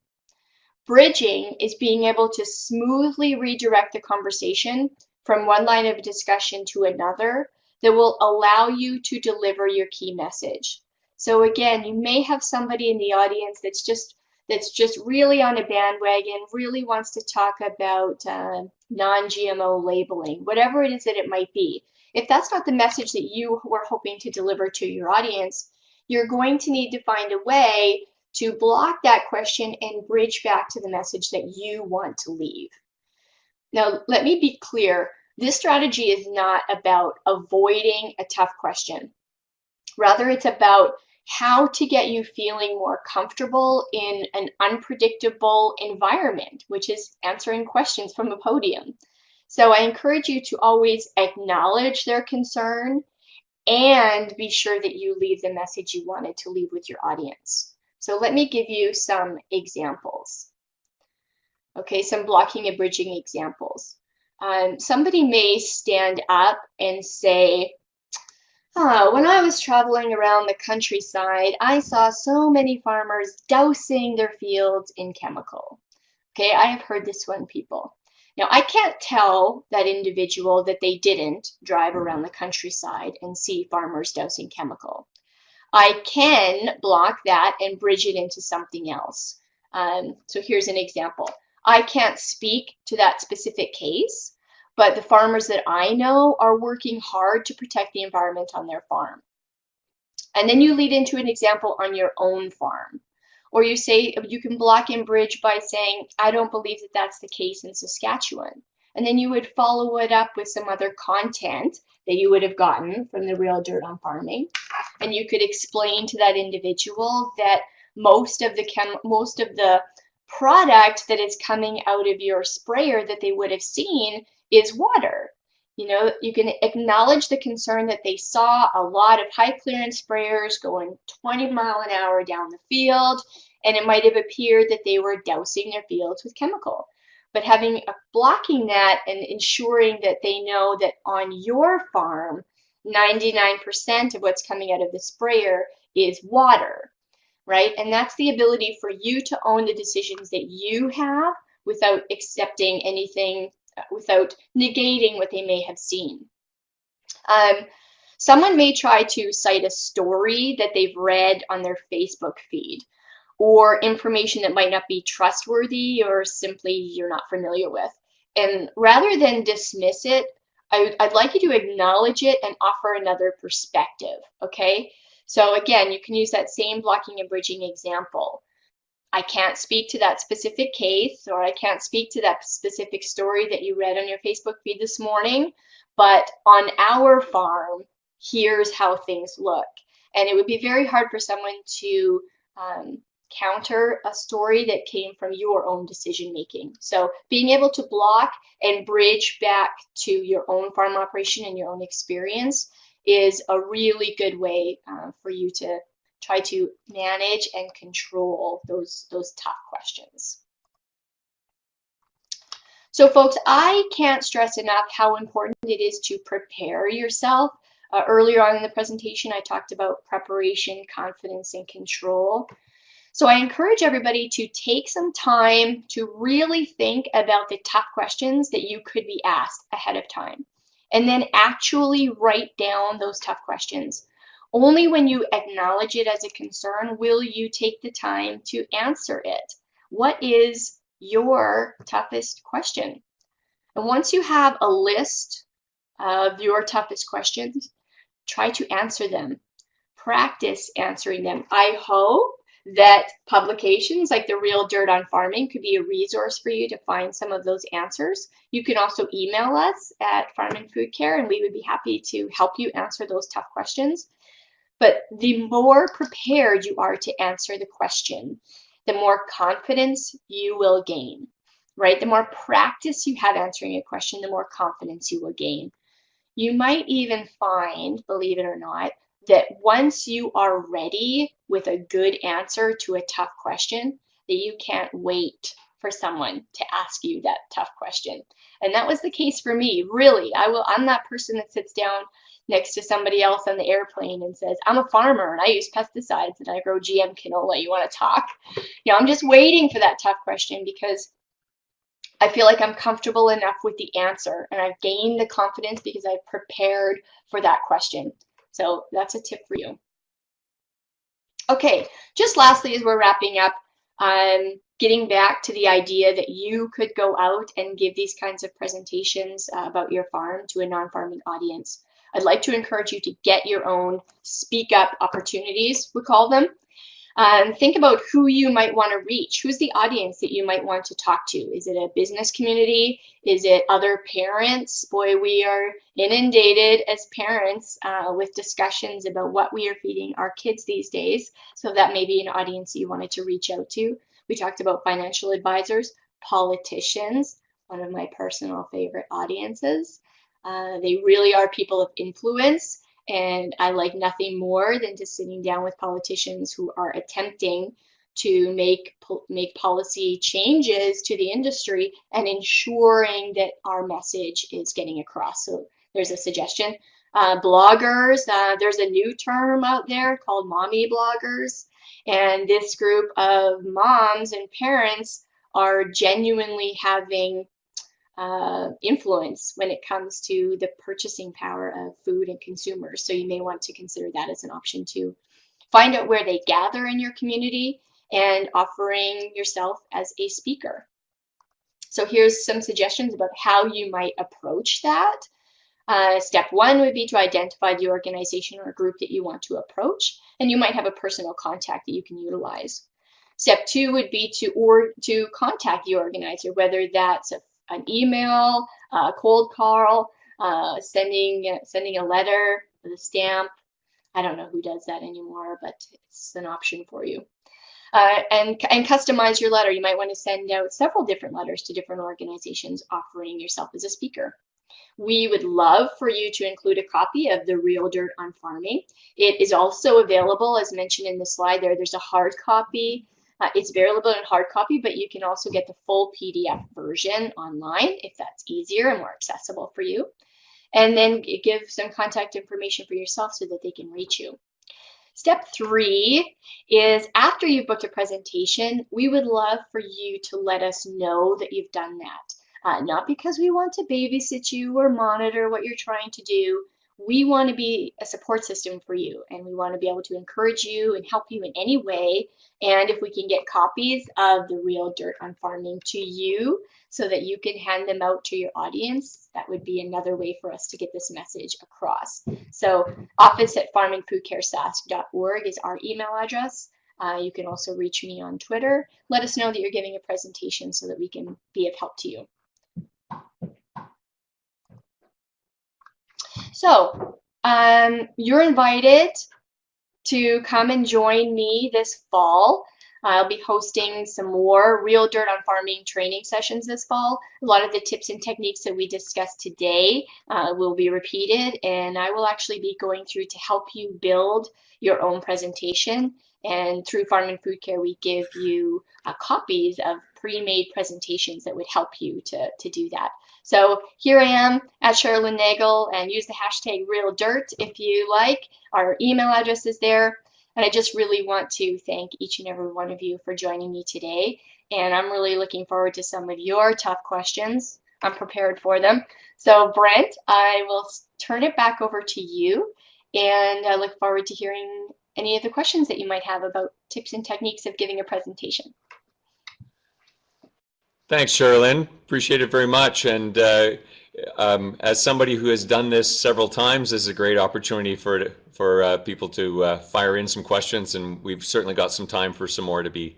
Bridging is being able to smoothly redirect the conversation from one line of discussion to another that will allow you to deliver your key message. So again, you may have somebody in the audience that's just really on a bandwagon, really wants to talk about non-GMO labeling, whatever it is that it might be. If that's not the message that you were hoping to deliver to your audience, you're going to need to find a way to block that question and bridge back to the message that you want to leave. Now, let me be clear. This strategy is not about avoiding a tough question. Rather, it's about how to get you feeling more comfortable in an unpredictable environment, which is answering questions from a podium. So I encourage you to always acknowledge their concern and be sure that you leave the message you wanted to leave with your audience. So let me give you some examples. Okay, some blocking and bridging examples. Somebody may stand up and say, when I was traveling around the countryside, I saw so many farmers dousing their fields in chemical. Okay, I have heard this one, people. Now, I can't tell that individual that they didn't drive around the countryside and see farmers dousing chemical. I can block that and bridge it into something else. So here's an example. I can't speak to that specific case, but the farmers that I know are working hard to protect the environment on their farm. And then you lead into an example on your own farm. Or you say, you can block and bridge by saying, I don't believe that that's the case in Saskatchewan. And then you would follow it up with some other content that you would have gotten from the Real Dirt on Farming. And you could explain to that individual that most of the product that is coming out of your sprayer that they would have seen is water. You know, you can acknowledge the concern that they saw a lot of high clearance sprayers going 20 miles an hour down the field, and it might have appeared that they were dousing their fields with chemical. But blocking that and ensuring that they know that on your farm, 99% of what's coming out of the sprayer is water, right? And that's the ability for you to own the decisions that you have without accepting anything, without negating what they may have seen. Someone may try to cite a story that they've read on their Facebook feed, or information that might not be trustworthy or simply you're not familiar with. And rather than dismiss it, I'd like you to acknowledge it and offer another perspective, okay? So again, you can use that same blocking and bridging example. I can't speak to that specific case, or I can't speak to that specific story that you read on your Facebook feed this morning, but on our farm, here's how things look. And it would be very hard for someone to counter a story that came from your own decision making. So being able to block and bridge back to your own farm operation and your own experience is a really good way for you to try to manage and control those tough questions. So folks, I can't stress enough how important it is to prepare yourself. Earlier on in the presentation, I talked about preparation, confidence, and control. So I encourage everybody to take some time to really think about the tough questions that you could be asked ahead of time, and then actually write down those tough questions. Only when you acknowledge it as a concern will you take the time to answer it. What is your toughest question? And once you have a list of your toughest questions, try to answer them. Practice answering them. I hope that publications like the Real Dirt on Farming could be a resource for you to find some of those answers. You can also email us at Farm and Food Care, and we would be happy to help you answer those tough questions. But the more prepared you are to answer the question, the more confidence you will gain, right? The more practice you have answering a question, the more confidence you will gain. You might even find, believe it or not, that once you are ready with a good answer to a tough question, that you can't wait for someone to ask you that tough question. And that was the case for me, really. I'm that person that sits down next to somebody else on the airplane and says, I'm a farmer and I use pesticides and I grow GM canola. You want to talk? I'm just waiting for that tough question because I feel like I'm comfortable enough with the answer and I've gained the confidence because I've prepared for that question. So that's a tip for you. Okay, just lastly, as we're wrapping up, getting back to the idea that you could go out and give these kinds of presentations about your farm to a non-farming audience. I'd like to encourage you to get your own speak up opportunities, we call them. Think about who you might want to reach. Who's the audience that you might want to talk to? Is it a business community? Is it other parents? Boy, we are inundated as parents with discussions about what we are feeding our kids these days. So that may be an audience you wanted to reach out to. We talked about financial advisors, politicians, one of my personal favorite audiences. They really are people of influence. And I like nothing more than just sitting down with politicians who are attempting to make policy changes to the industry and ensuring that our message is getting across. So there's a suggestion. Bloggers, there's a new term out there called mommy bloggers. And this group of moms and parents are genuinely having influence when it comes to the purchasing power of food and consumers. So you may want to consider that as an option too. Find out where they gather in your community and offering yourself as a speaker. So here's some suggestions about how you might approach that. Step one would be to identify the organization or group that you want to approach, and you might have a personal contact that you can utilize. Step two would be to contact the organizer, whether that's an email, a cold call, sending a letter with a stamp. I don't know who does that anymore, but it's an option for you. And customize your letter. You might want to send out several different letters to different organizations offering yourself as a speaker. We would love for you to include a copy of The Real Dirt on Farming. It is also available, as mentioned in the slide there. There's a hard copy. It's available in hard copy, but you can also get the full PDF version online if that's easier and more accessible for you. And then give some contact information for yourself so that they can reach you. Step three is after you've booked a presentation, we would love for you to let us know that you've done that. Not because we want to babysit you or monitor what you're trying to do. We want to be a support system for you, and we want to be able to encourage you and help you in any way. And if we can get copies of The Real Dirt on Farming to you so that you can hand them out to your audience, that would be another way for us to get this message across. So office@farmingfoodcaresask.org is our email address. You can also reach me on Twitter. Let us know that you're giving a presentation so that we can be of help to you. So you're invited to come and join me this fall. I'll be hosting some more Real Dirt on Farming training sessions this fall. A lot of the tips and techniques that we discussed today will be repeated, and I will actually be going through to help you build your own presentation. And through Farm and Food Care, we give you copies of pre-made presentations that would help you to do that. So here I am at Cherilyn Nagel, and use the hashtag RealDirt if you like. Our email address is there. And I just really want to thank each and every one of you for joining me today. And I'm really looking forward to some of your tough questions. I'm prepared for them. So Brent, I will turn it back over to you. And I look forward to hearing any of the questions that you might have about tips and techniques of giving a presentation. Thanks, Cherilyn. Appreciate it very much. And as somebody who has done this several times, this is a great opportunity for people to fire in some questions, and we've certainly got some time for some more to be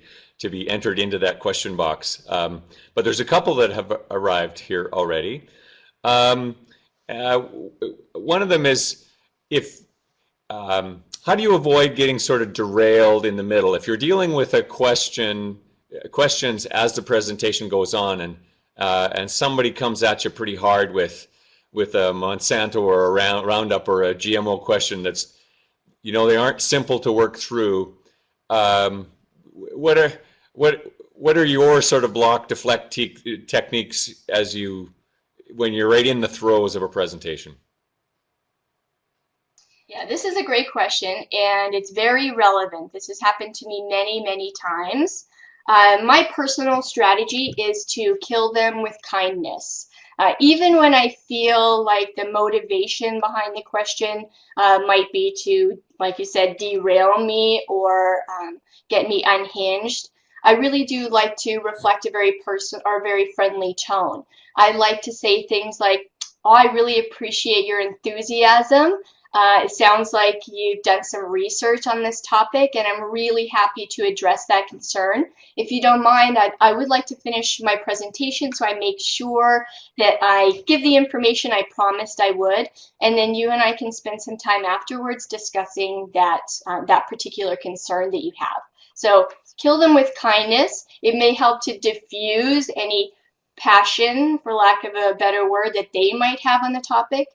entered into that question box. But there's a couple that have arrived here already. One of them is how do you avoid getting sort of derailed in the middle? If you're dealing with a questions as the presentation goes on, and and somebody comes at you pretty hard with a Monsanto or a Roundup or a GMO question that's, they aren't simple to work through. What are what are your sort of block deflect techniques when you're right in the throes of a presentation? Yeah, this is a great question, and it's very relevant. This has happened to me many, many times. My personal strategy is to kill them with kindness. Even when I feel like the motivation behind the question might be to, like you said, derail me or get me unhinged, I really do like to reflect a very friendly tone. I like to say things like, "Oh, I really appreciate your enthusiasm. It sounds like you've done some research on this topic, and I'm really happy to address that concern. If you don't mind, I would like to finish my presentation so I make sure that I give the information I promised I would, and then you and I can spend some time afterwards discussing that particular concern that you have." So kill them with kindness. It may help to diffuse any passion, for lack of a better word, that they might have on the topic,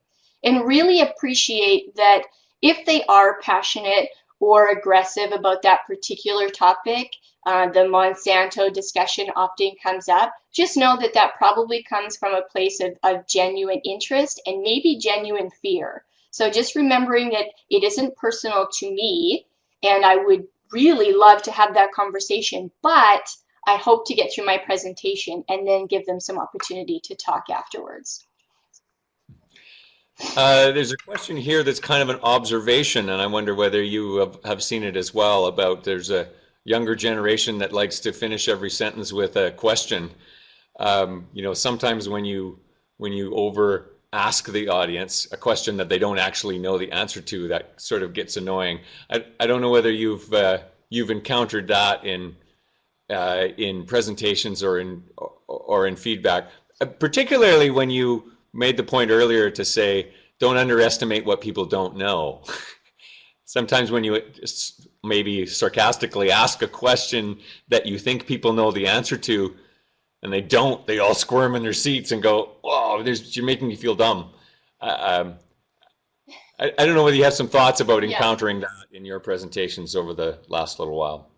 and really appreciate that if they are passionate or aggressive about that particular topic, the Monsanto discussion often comes up. Just know that that probably comes from a place of genuine interest and maybe genuine fear. So just remembering that it isn't personal to me, and I would really love to have that conversation, but I hope to get through my presentation and then give them some opportunity to talk afterwards. There's a question here that's kind of an observation, and I wonder whether you have seen it as well, about there's a younger generation that likes to finish every sentence with a question. Sometimes when you over ask the audience a question that they don't actually know the answer to, that sort of gets annoying. I don't know whether you've encountered that in presentations or in feedback, particularly when you made the point earlier to say, don't underestimate what people don't know. Sometimes when you maybe sarcastically ask a question that you think people know the answer to, and they don't, they all squirm in their seats and go, "Oh, you're making me feel dumb." I don't know whether you have some thoughts about encountering that in your presentations over the last little while.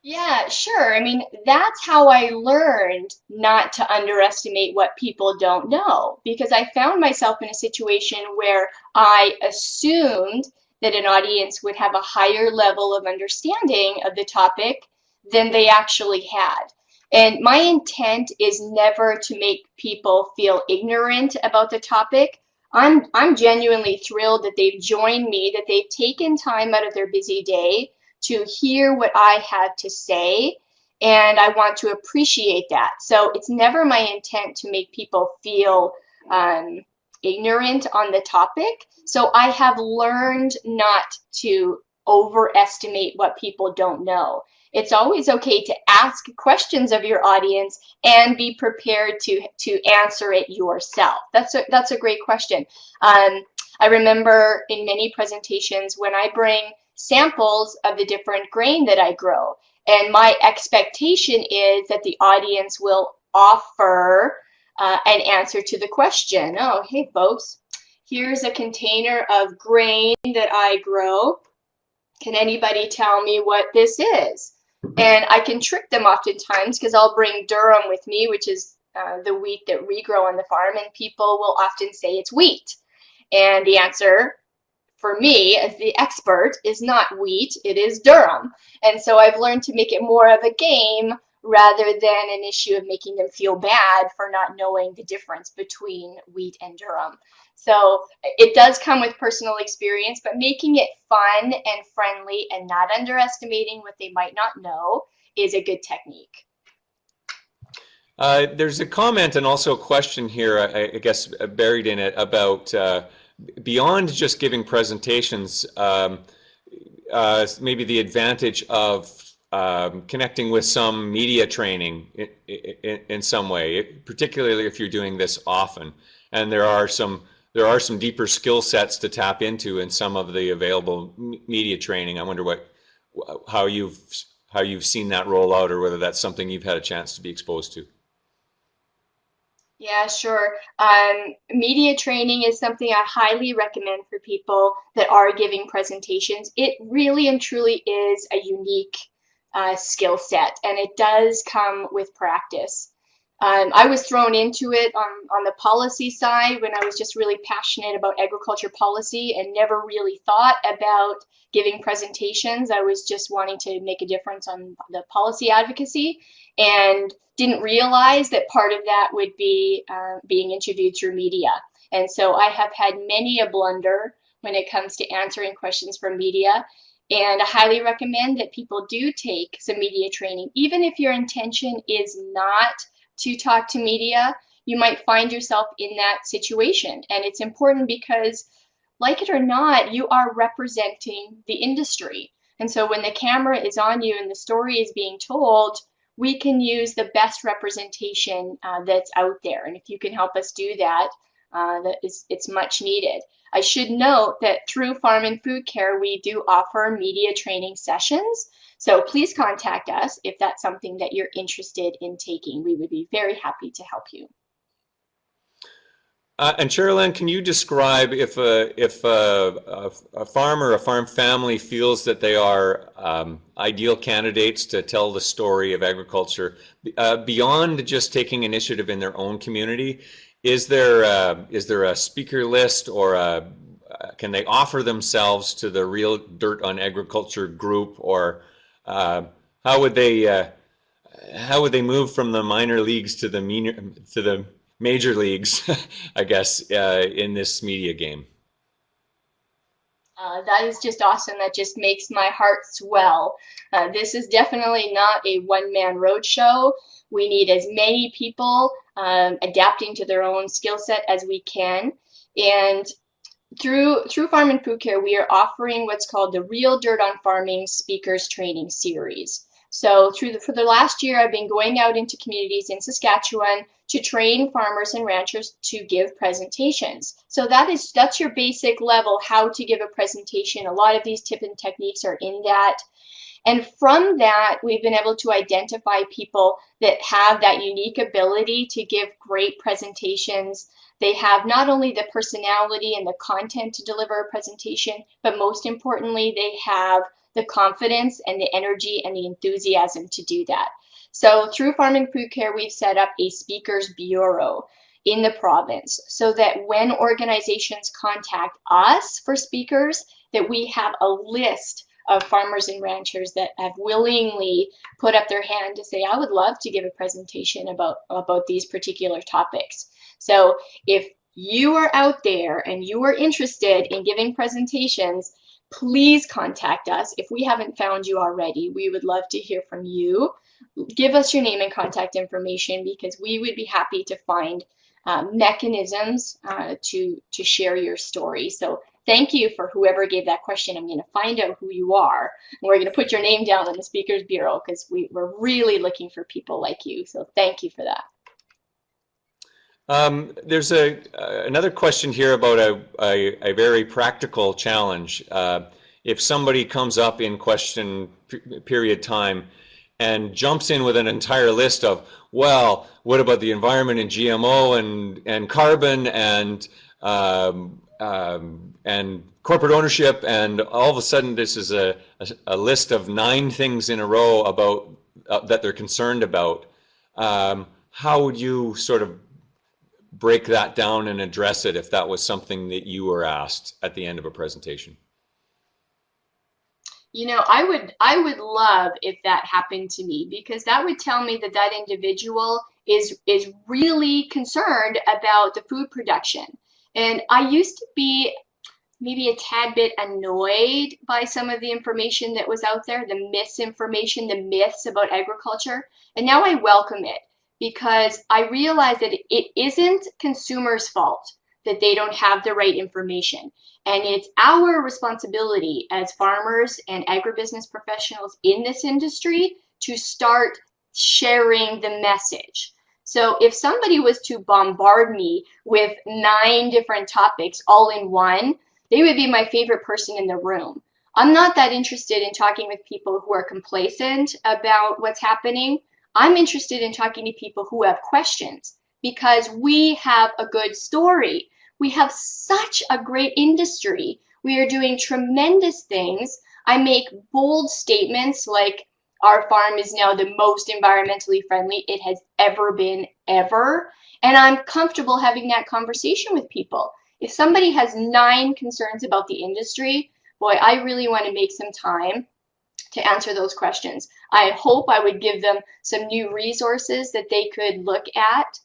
Yeah, sure. I mean, that's how I learned not to underestimate what people don't know, because I found myself in a situation where I assumed that an audience would have a higher level of understanding of the topic than they actually had. And my intent is never to make people feel ignorant about the topic. I'm genuinely thrilled that they've joined me, that they've taken time out of their busy day to hear what I have to say, and I want to appreciate that. So it's never my intent to make people feel ignorant on the topic. So I have learned not to overestimate what people don't know. It's always okay to ask questions of your audience and be prepared to answer it yourself. That's a great question. I remember in many presentations when I bring samples of the different grain that I grow, and my expectation is that the audience will offer an answer to the question. "Oh, hey folks, here's a container of grain that I grow. Can anybody tell me what this is?" And I can trick them oftentimes because I'll bring durum with me, which is the wheat that we grow on the farm, and people will often say it's wheat. And the answer for me as the expert is not wheat, it is durum. And so I've learned to make it more of a game rather than an issue of making them feel bad for not knowing the difference between wheat and durum. So it does come with personal experience, but making it fun and friendly and not underestimating what they might not know is a good technique. There's a comment and also a question here, I guess, buried in it about beyond just giving presentations, maybe the advantage of connecting with some media training in some way, particularly if you're doing this often. And there are some deeper skill sets to tap into in some of the available media training. I wonder how you've seen that roll out, or whether that's something you've had a chance to be exposed to. Yeah, sure. Media training is something I highly recommend for people that are giving presentations. It really and truly is a unique skill set, and it does come with practice. I was thrown into it on the policy side when I was just really passionate about agriculture policy and never really thought about giving presentations. I was just wanting to make a difference on the policy advocacy and didn't realize that part of that would be being interviewed through media. And so I have had many a blunder when it comes to answering questions from media. And I highly recommend that people do take some media training. Even if your intention is not to talk to media, you might find yourself in that situation. And it's important because, like it or not, you are representing the industry. And so when the camera is on you and the story is being told, we can use the best representation that's out there. And if you can help us do that, it's much needed. I should note that through Farm and Food Care, we do offer media training sessions. So please contact us if that's something that you're interested in taking. We would be very happy to help you. And Cherilyn, can you describe if a farmer, a farm family feels that they are ideal candidates to tell the story of agriculture beyond just taking initiative in their own community? Is there a speaker list, or can they offer themselves to the Real Dirt on Agriculture group, or how would they move from the minor leagues to the major leagues, I guess, in this media game? That is just awesome. That just makes my heart swell. This is definitely not a one-man roadshow. We need as many people adapting to their own skill set as we can. And through Farm and Food Care, we are offering what's called the Real Dirt on Farming Speakers Training Series. So for the last year, I've been going out into communities in Saskatchewan to train farmers and ranchers to give presentations. So that's your basic level, how to give a presentation. A lot of these tips and techniques are in that. And from that, we've been able to identify people that have that unique ability to give great presentations. They have not only the personality and the content to deliver a presentation, but most importantly, they have the confidence and the energy and the enthusiasm to do that. So through Farm and Food Care, we've set up a speakers bureau in the province so that when organizations contact us for speakers, that we have a list of farmers and ranchers that have willingly put up their hand to say, I would love to give a presentation about these particular topics. So if you are out there and you are interested in giving presentations, please contact us. If we haven't found you already, we would love to hear from you. Give us your name and contact information, because we would be happy to find mechanisms to share your story. So thank you for whoever gave that question. I'm going to find out who you are, and we're going to put your name down in the Speakers Bureau, because we're really looking for people like you. So thank you for that. There's another question here about a very practical challenge. If somebody comes up in question period time and jumps in with an entire list of, well, what about the environment and GMO and carbon and corporate ownership, and all of a sudden this is a list of 9 things in a row about that they're concerned about. How would you sort of break that down and address it if that was something that you were asked at the end of a presentation? You know, I would love if that happened to me, because that would tell me that that individual is really concerned about the food production. And I used to be maybe a tad bit annoyed by some of the information that was out there, the misinformation, the myths about agriculture. And now I welcome it, because I realize that it isn't consumers' fault that they don't have the right information. And it's our responsibility as farmers and agribusiness professionals in this industry to start sharing the message. So if somebody was to bombard me with 9 different topics all in one, they would be my favorite person in the room. I'm not that interested in talking with people who are complacent about what's happening. I'm interested in talking to people who have questions, because we have a good story. We have such a great industry. We are doing tremendous things. I make bold statements like our farm is now the most environmentally friendly it has ever been, ever. And I'm comfortable having that conversation with people. If somebody has 9 concerns about the industry, boy, I really want to make some time to answer those questions. I hope I would give them some new resources that they could look at.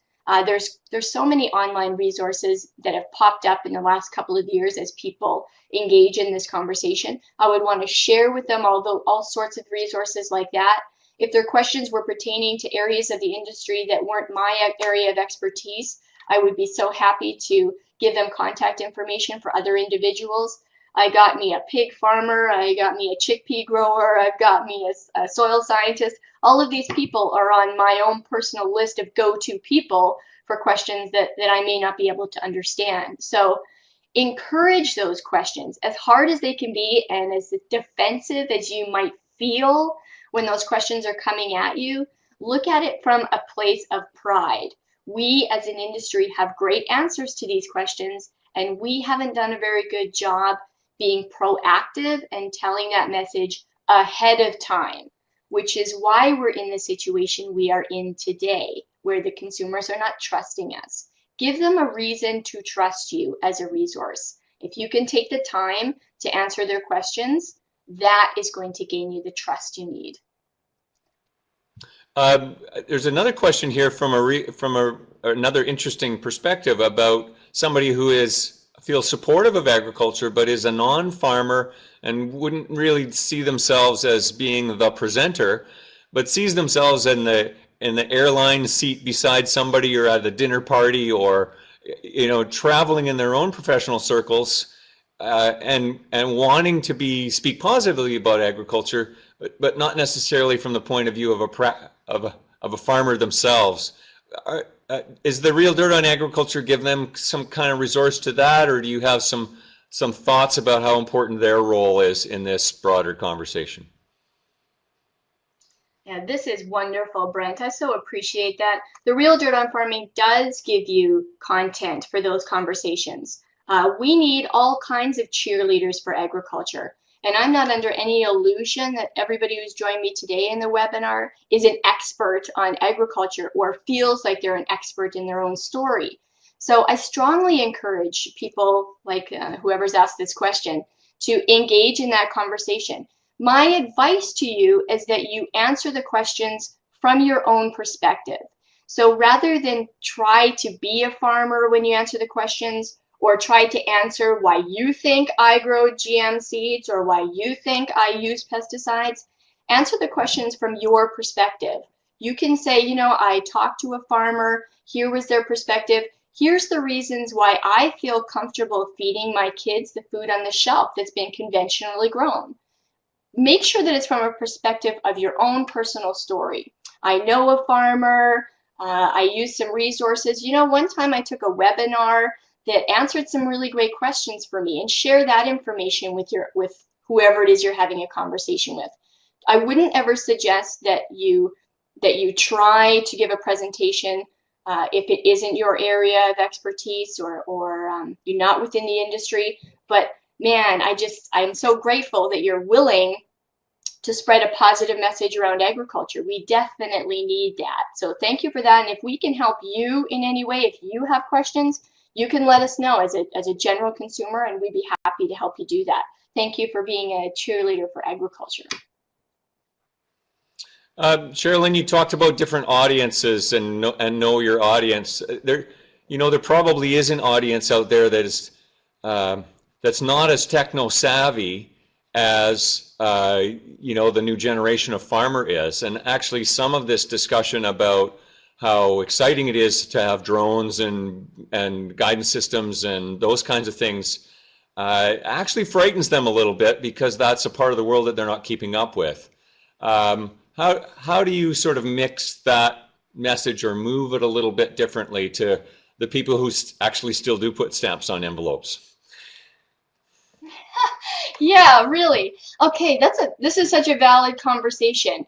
There's so many online resources that have popped up in the last couple of years as people engage in this conversation. I would want to share with them all sorts of resources like that. If their questions were pertaining to areas of the industry that weren't my area of expertise, I would be so happy to give them contact information for other individuals. I got me a pig farmer, I got me a chickpea grower, I've got me a soil scientist. All of these people are on my own personal list of go-to people for questions that I may not be able to understand. So encourage those questions, as hard as they can be and as defensive as you might feel when those questions are coming at you. Look at it from a place of pride. We as an industry have great answers to these questions, and we haven't done a very good job being proactive and telling that message ahead of time, which is why we're in the situation we are in today, where the consumers are not trusting us. Give them a reason to trust you as a resource. If you can take the time to answer their questions, that is going to gain you the trust you need. There's another question here from another interesting perspective about somebody who feels supportive of agriculture but is a non-farmer and wouldn't really see themselves as being the presenter, but sees themselves in the airline seat beside somebody, or at a dinner party, or traveling in their own professional circles, and wanting to speak positively about agriculture, but not necessarily from the point of view of a farmer themselves. Is the Real Dirt on Agriculture give them some kind of resource to that, or do you have some thoughts about how important their role is in this broader conversation? Yeah, this is wonderful, Brent. I so appreciate that. The Real Dirt on Farming does give you content for those conversations. We need all kinds of cheerleaders for agriculture. And I'm not under any illusion that everybody who's joined me today in the webinar is an expert on agriculture or feels like they're an expert in their own story. So I strongly encourage people like whoever's asked this question to engage in that conversation. My advice to you is that you answer the questions from your own perspective. So rather than try to be a farmer when you answer the questions, or try to answer why you think I grow GM seeds or why you think I use pesticides, answer the questions from your perspective. You can say, I talked to a farmer, here was their perspective, here's the reasons why I feel comfortable feeding my kids the food on the shelf that's been conventionally grown. Make sure that it's from a perspective of your own personal story. I know a farmer, I use some resources. One time I took a webinar that answered some really great questions for me, and share that information with whoever it is you're having a conversation with. I wouldn't ever suggest that you try to give a presentation if it isn't your area of expertise or you're not within the industry. But man, I'm so grateful that you're willing to spread a positive message around agriculture. We definitely need that. So thank you for that. And if we can help you in any way, if you have questions, you can let us know as a general consumer, and we'd be happy to help you do that. Thank you for being a cheerleader for agriculture. Cherilyn, you talked about different audiences and know your audience. There probably is an audience out there that is that's not as techno savvy as the new generation of farmer is. And actually, some of this discussion about how exciting it is to have drones and guidance systems and those kinds of things actually frightens them a little bit, because that's a part of the world that they're not keeping up with. How do you sort of mix that message or move it a little bit differently to the people who actually still do put stamps on envelopes? Yeah, really. Okay, this is such a valid conversation.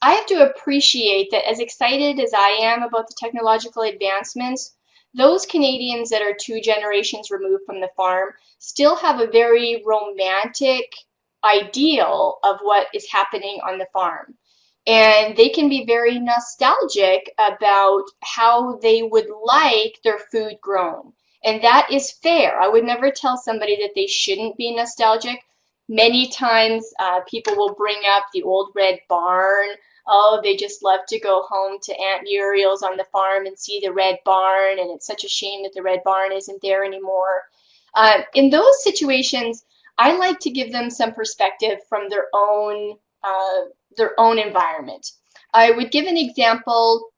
I have to appreciate that as excited as I am about the technological advancements, those Canadians that are 2 generations removed from the farm still have a very romantic ideal of what is happening on the farm. And they can be very nostalgic about how they would like their food grown. And that is fair. I would never tell somebody that they shouldn't be nostalgic. Many times people will bring up the old red barn. Oh, they just love to go home to Aunt Muriel's on the farm and see the red barn, and it's such a shame that the red barn isn't there anymore. In those situations, I like to give them some perspective from their own environment. I would give an example.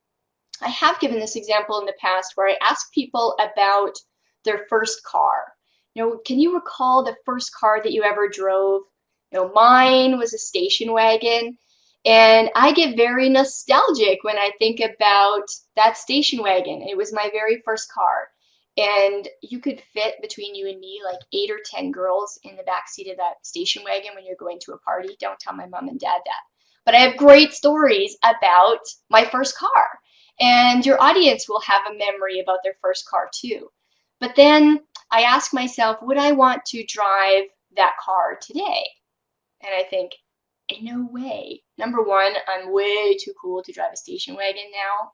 I have given this example in the past where I ask people about their first car. Can you recall the first car that you ever drove? Mine was a station wagon, and I get very nostalgic when I think about that station wagon. It was my very first car. And you could fit between you and me like 8 or 10 girls in the back seat of that station wagon when you're going to a party. Don't tell my mom and dad that. But I have great stories about my first car. And your audience will have a memory about their first car too. But then I ask myself, would I want to drive that car today? And I think, no way. Number one, I'm way too cool to drive a station wagon now.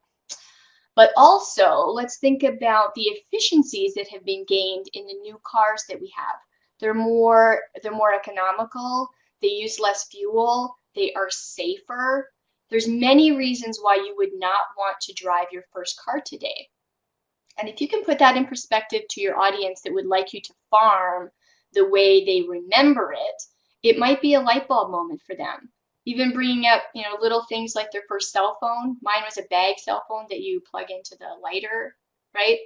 But also, let's think about the efficiencies that have been gained in the new cars that we have. They're more economical, they use less fuel, they are safer. There's many reasons why you would not want to drive your first car today. And if you can put that in perspective to your audience that would like you to farm the way they remember it, it might be a light bulb moment for them. Even bringing up, little things like their first cell phone. Mine was a bag cell phone that you plug into the lighter, right?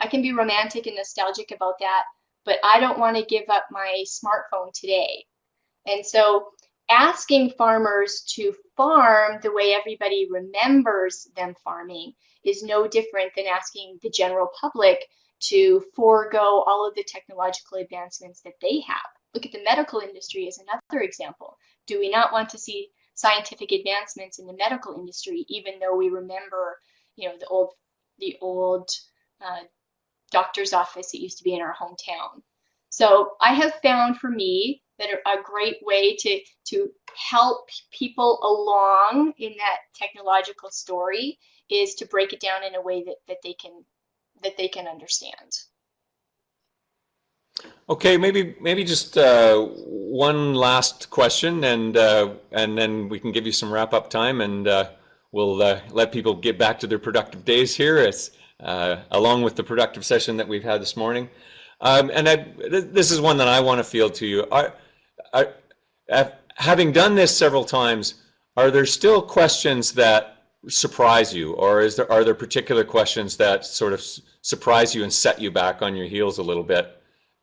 I can be romantic and nostalgic about that, but I don't want to give up my smartphone today. And so asking farmers to farm the way everybody remembers them farming is no different than asking the general public to forego all of the technological advancements that they have. Look at the medical industry as another example. Do we not want to see scientific advancements in the medical industry, even though we remember, the old doctor's office that used to be in our hometown? So I have found for me that a great way to help people along in that technological story is to break it down in a way that they can understand. Okay, maybe just one last question, and then we can give you some wrap up time, and we'll let people get back to their productive days here, as along with the productive session that we've had this morning. This is one that I want to field to you. Having done this several times, are there still questions that surprise you, or are there particular questions that sort of surprise you and set you back on your heels a little bit?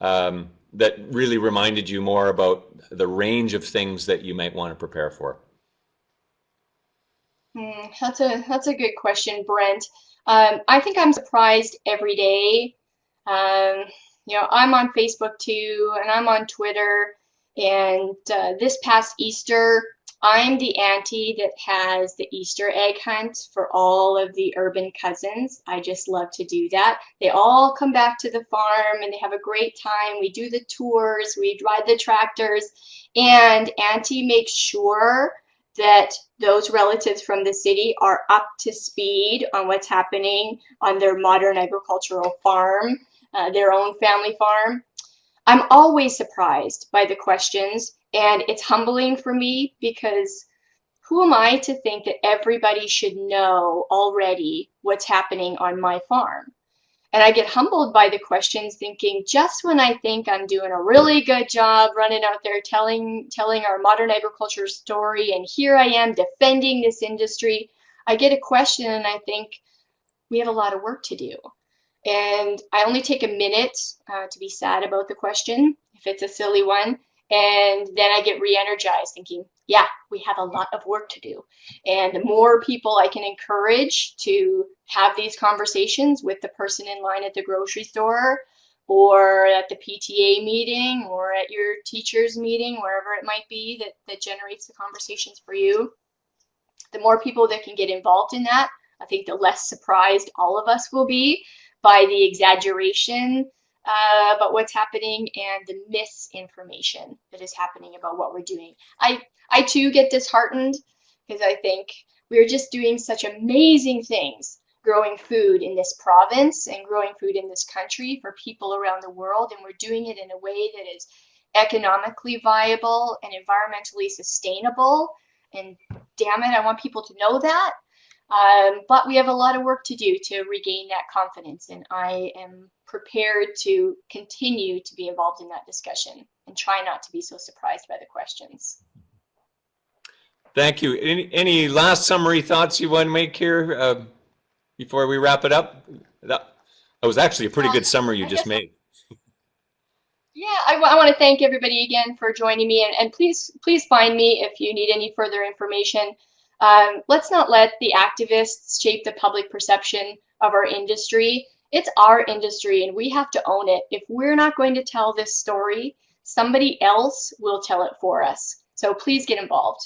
That really reminded you more about the range of things that you might want to prepare for? That's a good question, Brent. I think I'm surprised every day. I'm on Facebook too, and I'm on Twitter. And this past Easter, I'm the auntie that has the Easter egg hunt for all of the urban cousins. I just love to do that. They all come back to the farm and they have a great time. We do the tours, we ride the tractors, and auntie makes sure that those relatives from the city are up to speed on what's happening on their modern agricultural farm, their own family farm. I'm always surprised by the questions, and it's humbling for me because who am I to think that everybody should know already what's happening on my farm? And I get humbled by the questions, thinking just when I think I'm doing a really good job running out there telling our modern agriculture story, and here I am defending this industry, I get a question and I think we have a lot of work to do. And I only take a minute to be sad about the question, if it's a silly one, and then I get re-energized thinking, yeah, we have a lot of work to do. And the more people I can encourage to have these conversations with the person in line at the grocery store, or at the PTA meeting, or at your teacher's meeting, wherever it might be that generates the conversations for you, The more people that can get involved in that, I think the less surprised all of us will be by the exaggeration about what's happening and the misinformation that is happening about what we're doing. I too get disheartened because I think we're just doing such amazing things growing food in this province and growing food in this country for people around the world, and we're doing it in a way that is economically viable and environmentally sustainable. And damn it, I want people to know that. But we have a lot of work to do to regain that confidence, and I am prepared to continue to be involved in that discussion and try not to be so surprised by the questions. Thank you. Any last summary thoughts you want to make here before we wrap it up? That was actually a pretty good summary you just made. Yeah, I want to thank everybody again for joining me, and please find me if you need any further information. Let's not let the activists shape the public perception of our industry. It's our industry and we have to own it. If we're not going to tell this story, somebody else will tell it for us. So please get involved.